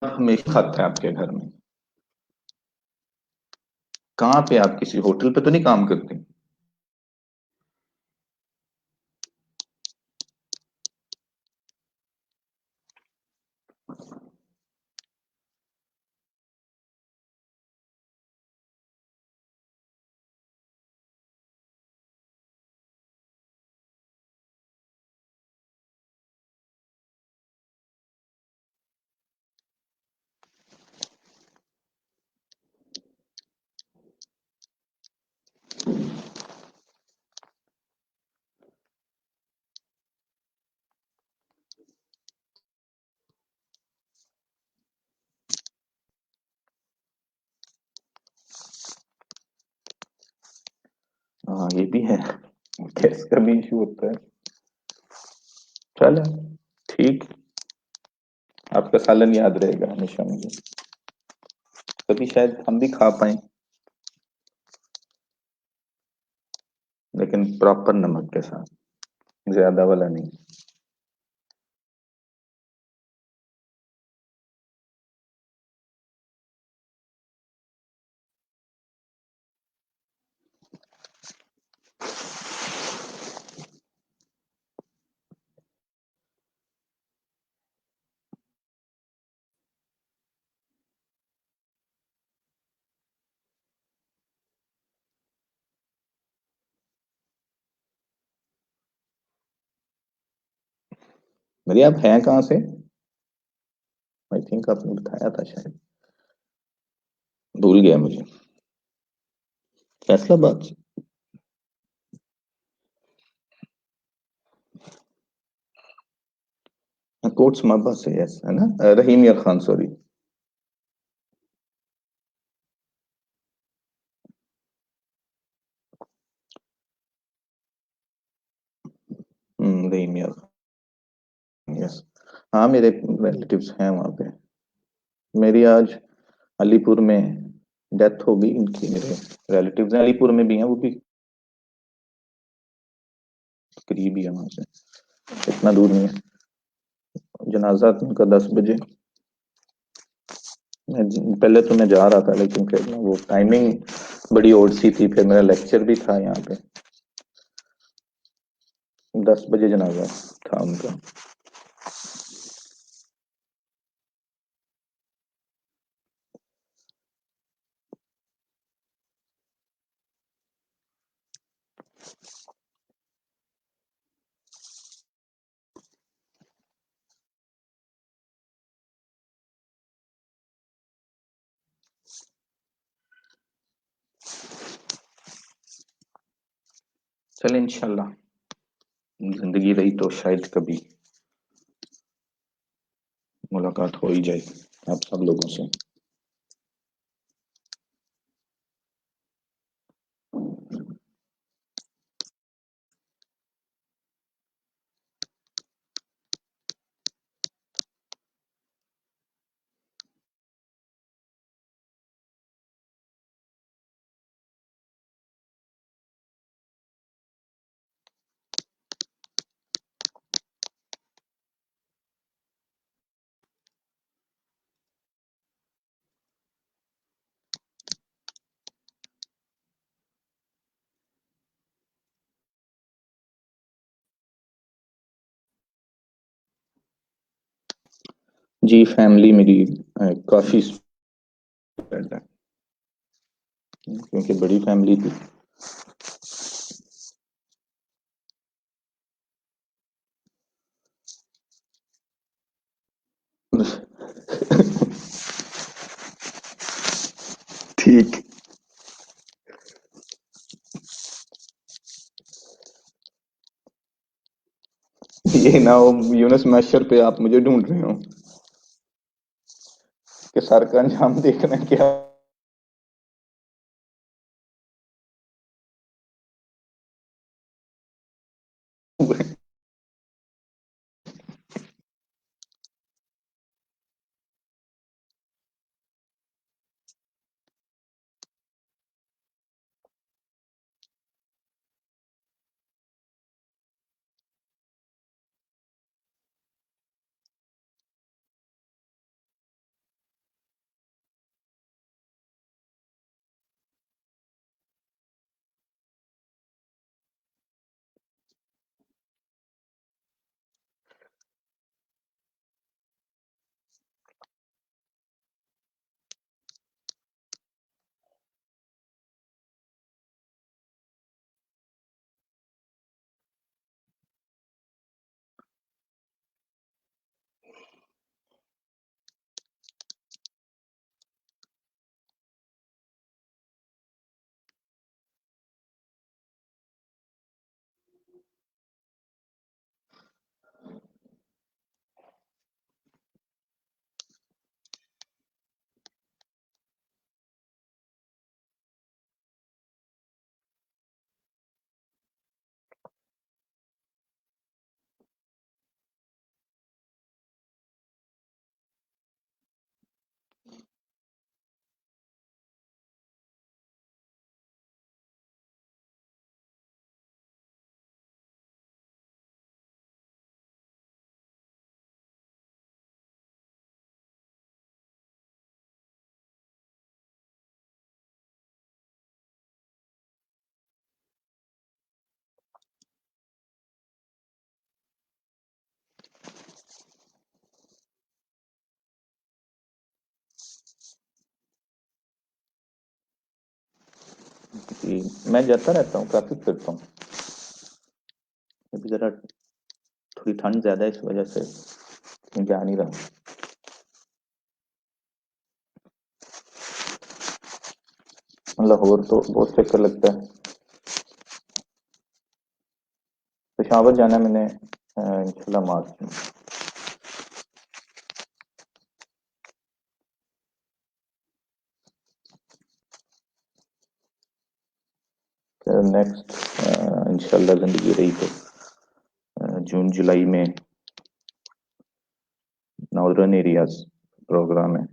हमेशा खाता है आपके घर में? कहाँ पे? आप किसी होटल पे तो नहीं काम करते? हाँ ये भी है, गैस का भी इशू होता है। चलो ठीक, आपका सालन याद रहेगा हमेशा मुझे। कभी शायद हम भी खा पाए, लेकिन प्रॉपर नमक के साथ, ज्यादा वाला नहीं। मेरी, आप हैं कहाँ से? आई थिंक आपने बताया था शायद, भूल गया मुझे। फैसलाबाद से? हाँ, कोट्स माबा से, यस है ना, रहीम या खान, सॉरी। रहीम या खान, यस। हाँ मेरे रिलेटिव्स हैं वहाँ पे। मेरी आज अलीपुर में डेथ हो गई इनकी, मेरे रिलेटिव्स हैं अलीपुर में भी हैं, वो भी करीब ही है वहां से, इतना दूर नहीं है। जनाजा था उनका 10 बजे। पहले तो मैं जा रहा था, लेकिन फिर ना वो टाइमिंग बड़ी ओड सी थी, फिर मेरा लेक्चर भी था यहाँ पे। 10 बजे जनाजा था उनका। चल इंशाल्लाह, जिंदगी रही तो शायद कभी मुलाकात हो ही जाए आप सब लोगों से। जी फैमिली मेरी काफी स्प्रेड है, क्योंकि बड़ी फैमिली थी। ठीक। ये ना हो यूनुस मैशर पे आप मुझे ढूंढ रहे हो कि सर का अंजाम देखना क्या। कि मैं जाता रहता हूँ, काफी फिरता हूँ। अभी जरा थोड़ी ठंड ज्यादा है, इस वजह से कहीं जा नहीं रहा। लाहौर तो बहुत चक्कर लगता है। पेशावर जाना है मैंने इंशाल्लाह मार्च में। नेक्स्ट इंशाल्लाह जिंदगी रही तो जून जुलाई में नॉर्दर्न एरियाज प्रोग्राम है।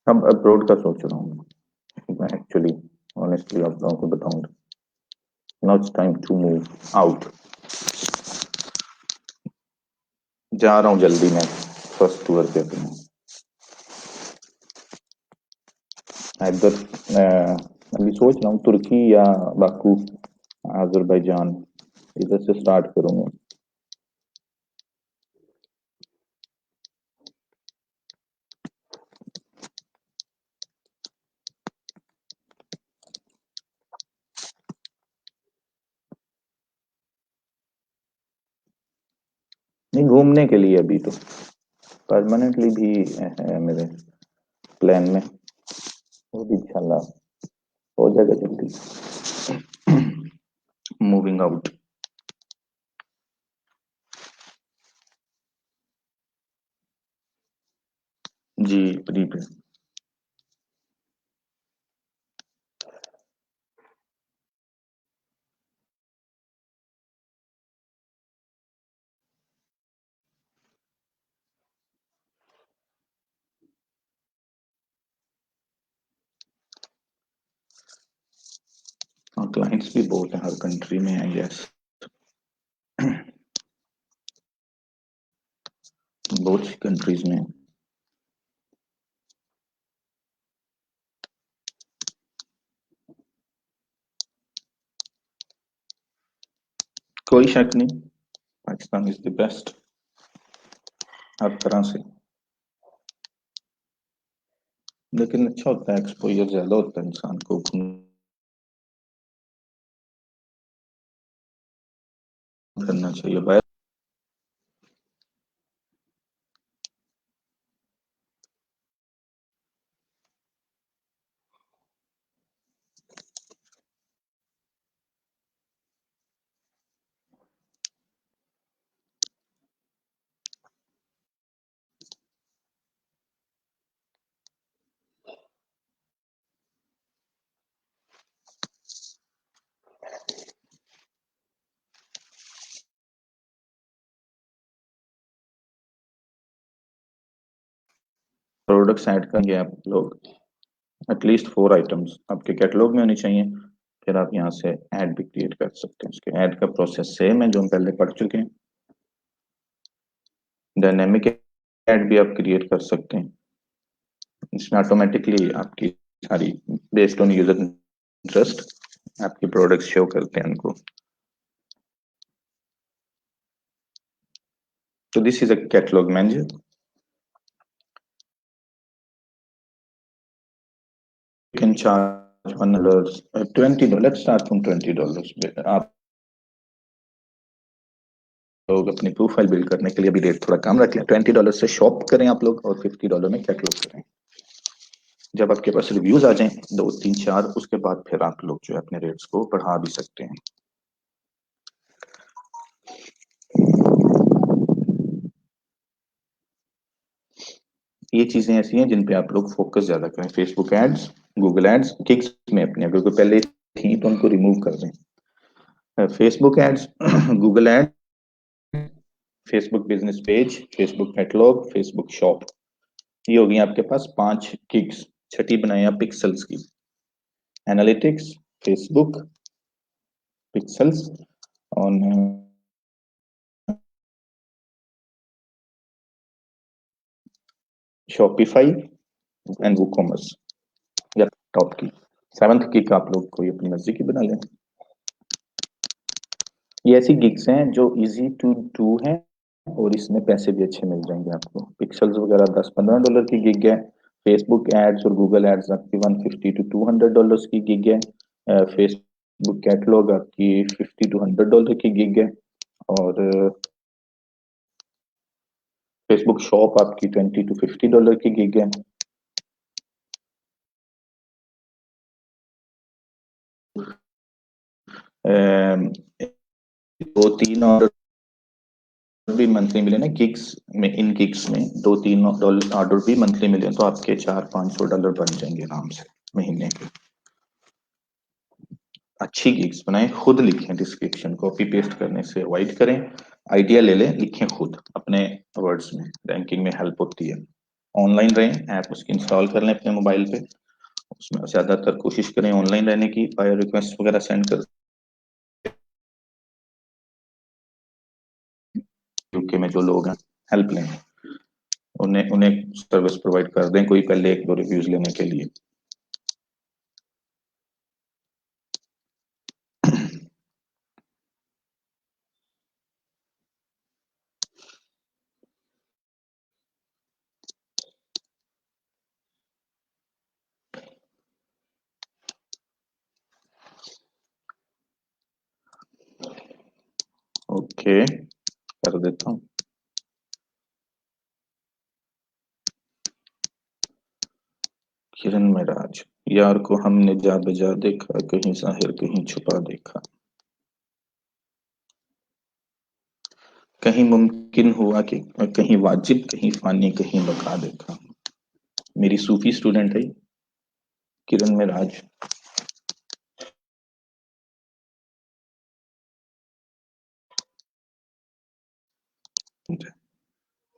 अब अब्रोड का सोच रहा हूँ मैं एक्चुअली, ऑनेस्टली आप लोगों को बताऊं, now it's time to move out. जा रहा हूँ जल्दी मैं, फर्स्ट टूर पे अपने। इधर अभी सोच रहा हूँ तुर्की या बाकू, अजरबैजान, इधर से स्टार्ट करूंगा। नहीं, घूमने के लिए अभी तो, परमानेंटली भी है मेरे प्लान में, वो भी इंशाल्लाह हो जाएगा जल्दी। Moving out. जी करीब है। हाँ, क्लाइंट्स भी बहुत है हर कंट्री में, आई गेस। बहुत सी कंट्रीज में। कोई शक नहीं, पाकिस्तान इज द बेस्ट हर तरह से। लेकिन अच्छा होता है, एक्सपोजर ज्यादा होता है इंसान को करना चाहिए बाहर। प्रोडक्ट्स ऐड करेंगे आप लोग, एटलीस्ट 4 आइटम्स आपके कैटलॉग में होनी चाहिए। फिर आप यहाँ से ऐड भी क्रिएट कर सकते हैं। उसके ऐड का प्रोसेस सेम है जो हम पहले पढ़ चुके हैं। डायनेमिक ऐड भी आप क्रिएट कर सकते हैं, इसमें ऑटोमेटिकली आपकी सारी बेस्ड ऑन यूजर इंटरेस्ट आपके प्रोडक्ट्स शो करते हैं उनको। तो this is a catalogue manager. You can charge $1, $20। Let's start from $20। आप लोग अपनी प्रोफाइल बिल्ड करने के लिए अभी रेट थोड़ा कम रख लें, $20 से शॉप करें आप लोग और $50 में कैटलॉग करें। जब आपके पास रिव्यूज आ जाएं 2 3 4, उसके बाद फिर आप लोग जो है अपने रेट्स को बढ़ा भी सकते हैं। ये चीजें ऐसी हैं जिन पे आप लोग फोकस ज्यादा करें। फेसबुक एड्स, गूगल एड्स, किक्स में अपने अगर कोई पहले थी तो उनको रिमूव कर दें। Facebook ads, Google ad, Facebook business page, Facebook catalogue, Facebook shop, ये होगी आपके पास 5 किक्स। छठी बनाए आप पिक्सल्स की। Analytics, Facebook pixels on Shopify and WooCommerce, या टॉप की। 7th किक आप लोग कोई अपनी मर्जी की बना लें। ये ऐसी गिग्स हैं जो इजी टू डू हैं और इसमें पैसे भी अच्छे मिल जाएंगे आपको। पिक्सल्स वगैरह $10 15 की गिग है। फेसबुक एड्स और गूगल एड्स आपकी $150 to $200 की गिग है। फेसबुक कैटलॉग आपकी $50 to $100 की गिग है। और फेसबुक शॉप आपकी $20 to $50 की गिग है। अम, 2 3 भी मंथली मिले ना गिग्स में, इन गिग्स में $2 3 ऑर्डर भी मंथली मिले तो आपके $400 500 बन जाएंगे आराम से महीने के। अच्छी गिग्स बनाएं, खुद लिखें, डिस्क्रिप्शन कॉपी पेस्ट करने से अवॉइड करें। आइडिया ले लें, लिखें खुद अपने वर्ड्स में, रैंकिंग में हेल्प होती है। ऑनलाइन रहें, ऐप उसकी इंस्टॉल कर लें अपने मोबाइल पे, उसमें ज्यादातर कोशिश करें ऑनलाइन रहने की। बायो रिक्वेस्ट वगैरह सेंड कर, यूके में जो लोग हैं हेल्प लें, उन्हें उन्हें सर्विस प्रोवाइड कर दें, कोई पहले 1 2 रिव्यूज लेने के लिए। ओके, कर देता हूँ। किरण महराज, यार को हमने जा बजा देखा, कहीं जाहिर कहीं छुपा देखा, कहीं मुमकिन हुआ कि कहीं वाजिब, कहीं फानी, कहीं बका देखा। मेरी सूफी स्टूडेंट है Kiran Maharaj.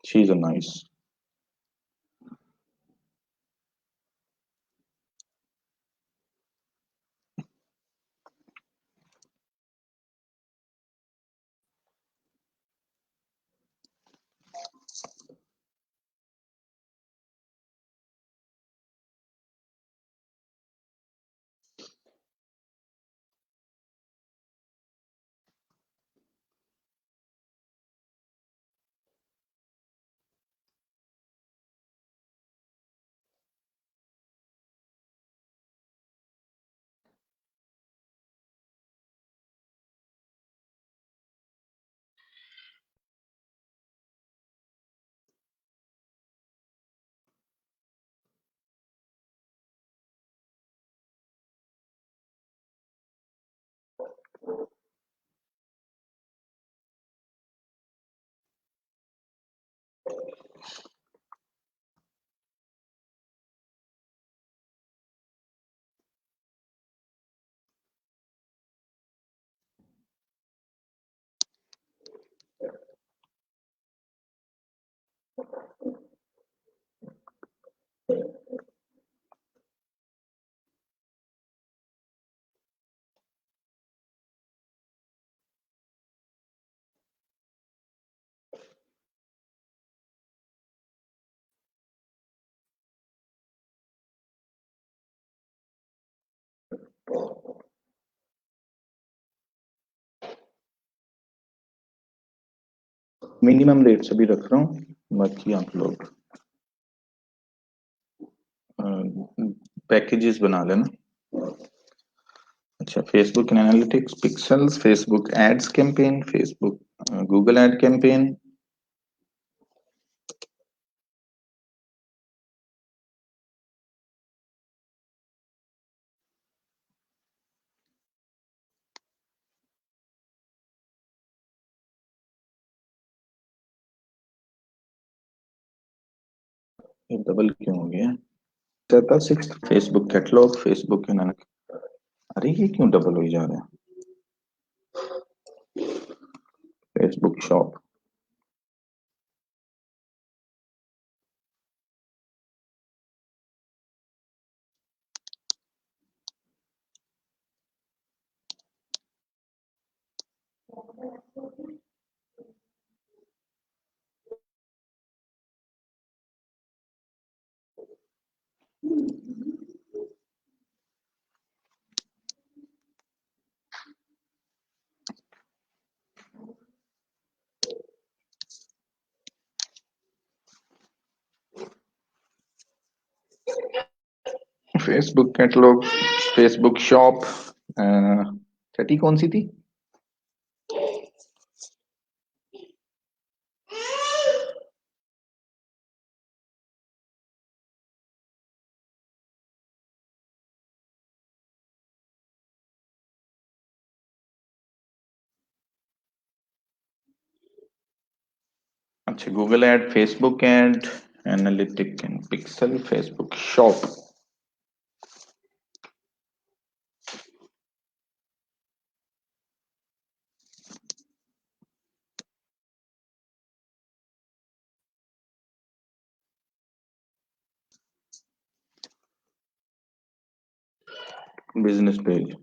She is a nice. Minimum rate से भी रख रहा हूँ, बाकी आप लोग पैकेजेस बना लेना। अच्छा, Facebook analytics, pixels, Facebook ads campaign, Facebook Google ad campaign. ये डबल क्यों हो गया? था six Facebook catalogue, Facebook analytics. अरे ये क्यों डबल हो जा रहा है? Facebook shop. Facebook catalogue, Facebook shop, छठी कौन सी थी? अच्छा, Google ad, Facebook ad, analytic and pixel, Facebook shop. Business page.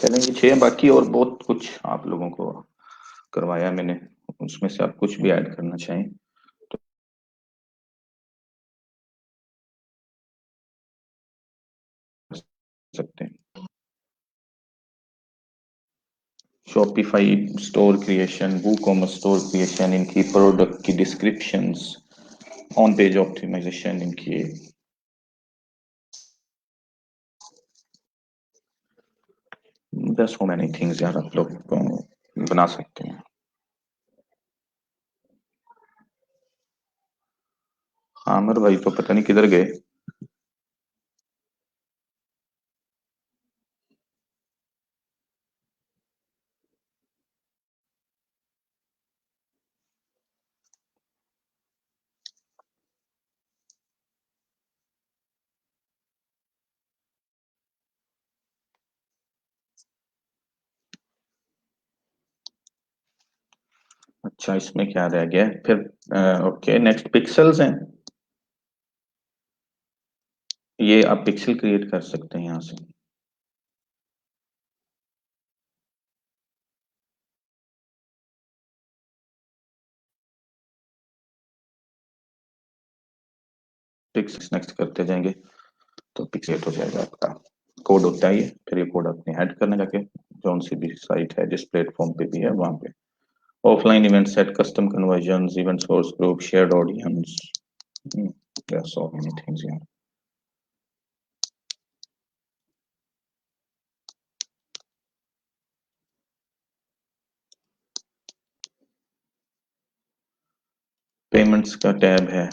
Challenge 6, बाकी और बहुत कुछ आप लोगों को करवाया मैंने, उसमें से आप कुछ भी ऐड करना चाहें तो कर सकते हैं। Shopify store creation, WooCommerce store creation, इनकी प्रोडक्ट की डिस्क्रिप्शंस, ऑन पेज ऑप्टिमाइजेशन, इनकी दस सो मैनी थिंग्स यार आप लोग बना सकते हैं। आमिर भाई तो पता नहीं किधर गए। अच्छा, इसमें क्या रह गया फिर? ओके, नेक्स्ट पिक्सल्स हैं। ये आप पिक्सल क्रिएट कर सकते हैं यहाँ से। पिक्स नेक्स्ट करते जाएंगे तो पिक्सेट हो जाएगा आपका। कोड होता है ये, फिर ये कोड अपने ऐड करने जाके जौन सी भी साइट है जिस प्लेटफॉर्म पे भी है वहां पे। Offline event set, custom conversion, event source group, shared audience, there are so many things यार। पेमेंट्स का टैब है,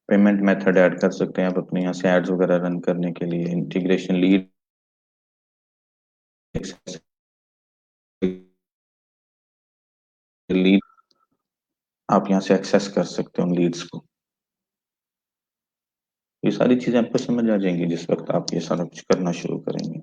पेमेंट मेथड ऐड कर सकते हैं आप अपने यहाँ से एड्स वगैरह रन करने के लिए। इंटीग्रेशन लीड लीड आप यहाँ से एक्सेस कर सकते हो उन लीड्स को। ये सारी चीजें आपको समझ आ जाएंगी जिस वक्त आप ये सारा कुछ करना शुरू करेंगे।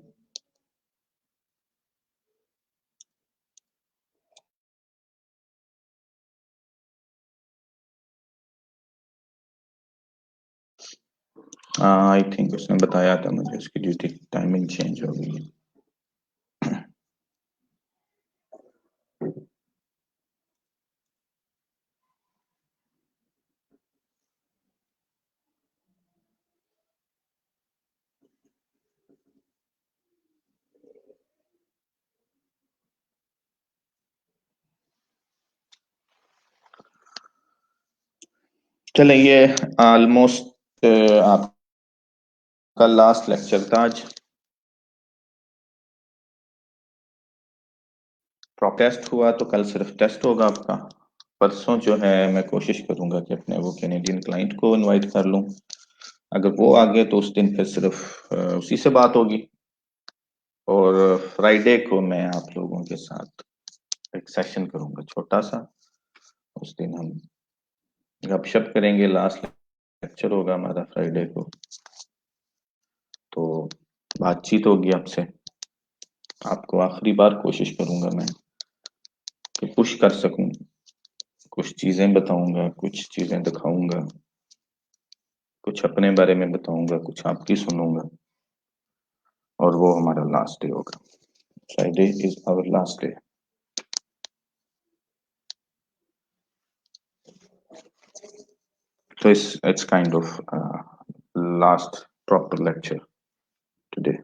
हाँ, आई थिंक उसने बताया था मुझे उसकी ड्यूटी टाइमिंग चेंज हो गई है। चले ये ऑलमोस्ट आपका लास्ट लेक्चर था आज। टेस्ट हुआ तो कल सिर्फ टेस्ट होगा आपका। परसों जो है मैं कोशिश करूंगा कि अपने वो कैनेडियन क्लाइंट को इनवाइट कर लूं। अगर वो आ गए तो उस दिन फिर सिर्फ उसी से बात होगी। और फ्राइडे को मैं आप लोगों के साथ एक सेशन करूंगा छोटा सा। उस दिन हम गपशप करेंगे, लास्ट लेक्चर होगा हमारा फ्राइडे को। तो बातचीत होगी आपसे। आपको आखिरी बार कोशिश करूंगा मैं कि पुश कर सकूं, कुछ चीजें बताऊंगा, कुछ चीजें दिखाऊंगा, कुछ अपने बारे में बताऊंगा, कुछ आपकी सुनूंगा। और वो हमारा लास्ट डे होगा। Friday is our last day. So it's kind of last proper lecture today.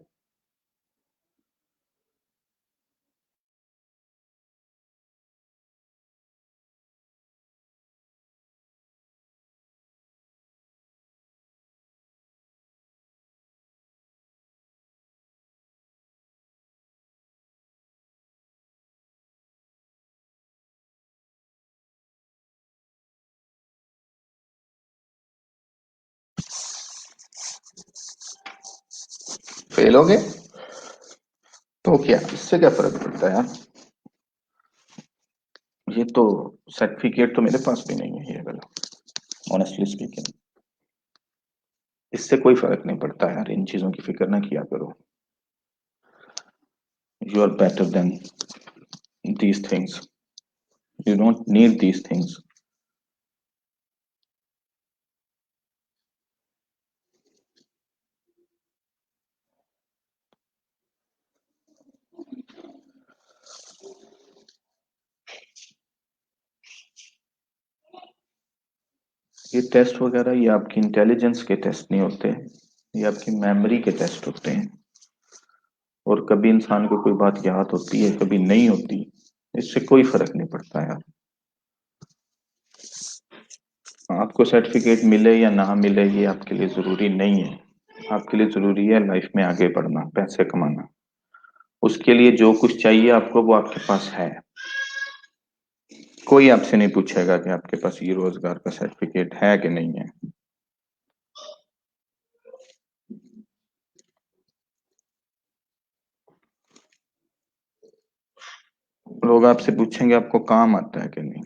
Fail हो गए तो क्या, इससे क्या फर्क पड़ता है यार। ये तो सर्टिफिकेट तो मेरे पास भी नहीं है ये वाला, ऑनेस्टली स्पीकिंग। इससे कोई फर्क नहीं पड़ता यार, इन चीजों की फिक्र ना किया करो। You are better than these things, you don't need these things. ये टेस्ट वगैरह ये आपकी इंटेलिजेंस के टेस्ट नहीं होते, ये आपकी मेमोरी के टेस्ट होते हैं। और कभी इंसान को कोई बात याद होती है, कभी नहीं होती। इससे कोई फर्क नहीं पड़ता यार। आपको सर्टिफिकेट मिले या ना मिले ये आपके लिए जरूरी नहीं है। आपके लिए जरूरी है लाइफ में आगे बढ़ना, पैसे कमाना। उसके लिए जो कुछ चाहिए आपको वो आपके पास है। कोई आपसे नहीं पूछेगा कि आपके पास ये रोजगार का सर्टिफिकेट है कि नहीं है। लोग आपसे पूछेंगे आपको काम आता है कि नहीं।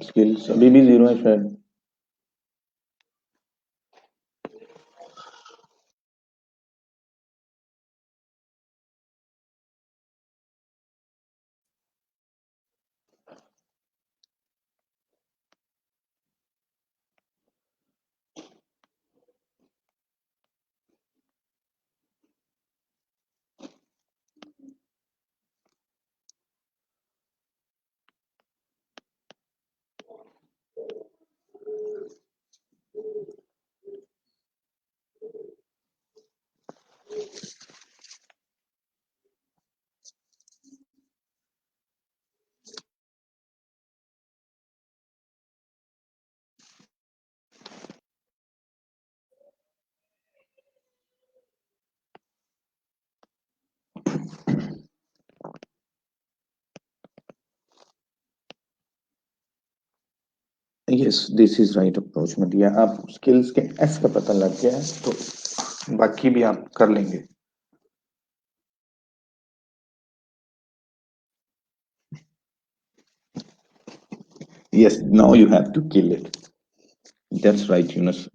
स्किल्स अभी भी 0 है शायद। Yes, this is right approach. मतलब आप स्किल्स के एस का पता लग गया है तो बाकी भी आप कर लेंगे। Yes, now you have to kill it. That's right Yunus.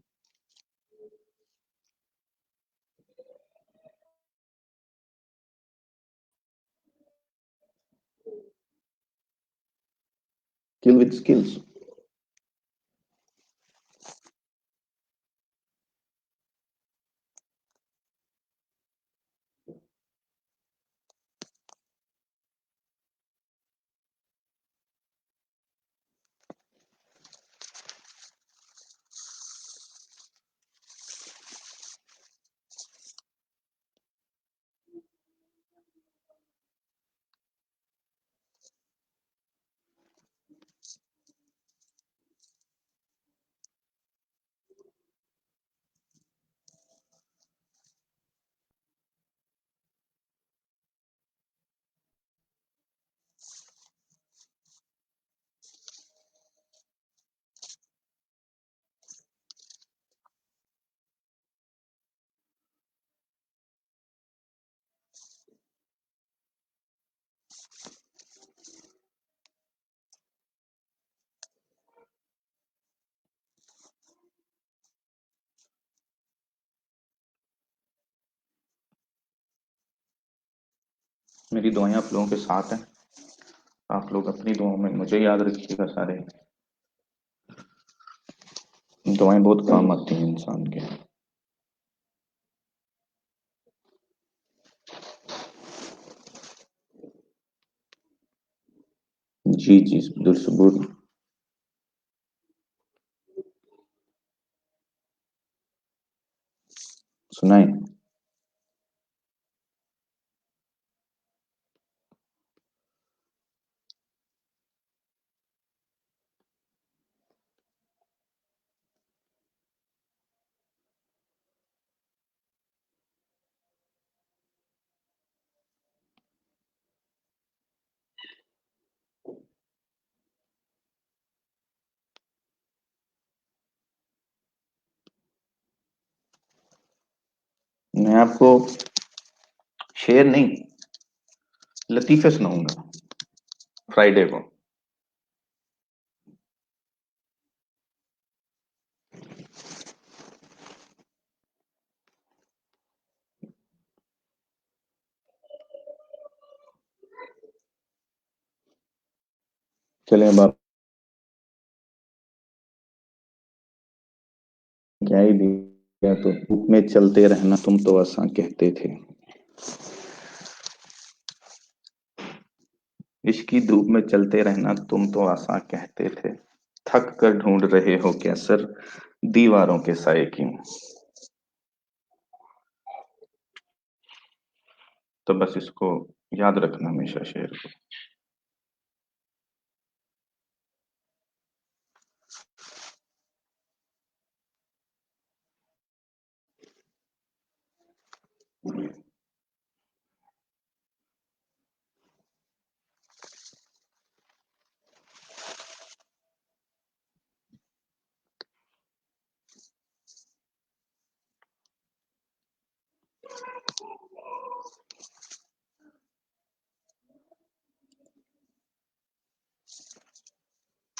Kill with skills. मेरी दुआएं आप लोगों के साथ हैं। आप लोग अपनी दुआओं में मुझे याद रखिएगा सारे। दुआएं बहुत काम आती हैं इंसान के। जी जी, दुरुस्त। सुनाए। मैं आपको शेर नहीं, लतीफे सुनाऊंगा फ्राइडे को। चले अब आप क्या ही दिया, तो धूप में चलते रहना तुम तो आसान कहते थे। इश्क की धूप में चलते रहना तुम तो आसान कहते थे। थक कर ढूंढ रहे हो क्या सर दीवारों के साए की। तो बस इसको याद रखना हमेशा शेर को।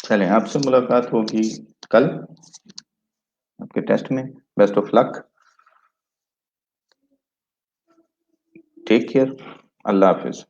चलें, आपसे मुलाकात होगी कल आपके टेस्ट में। Best of luck. Take care. अल्लाह हाफिज।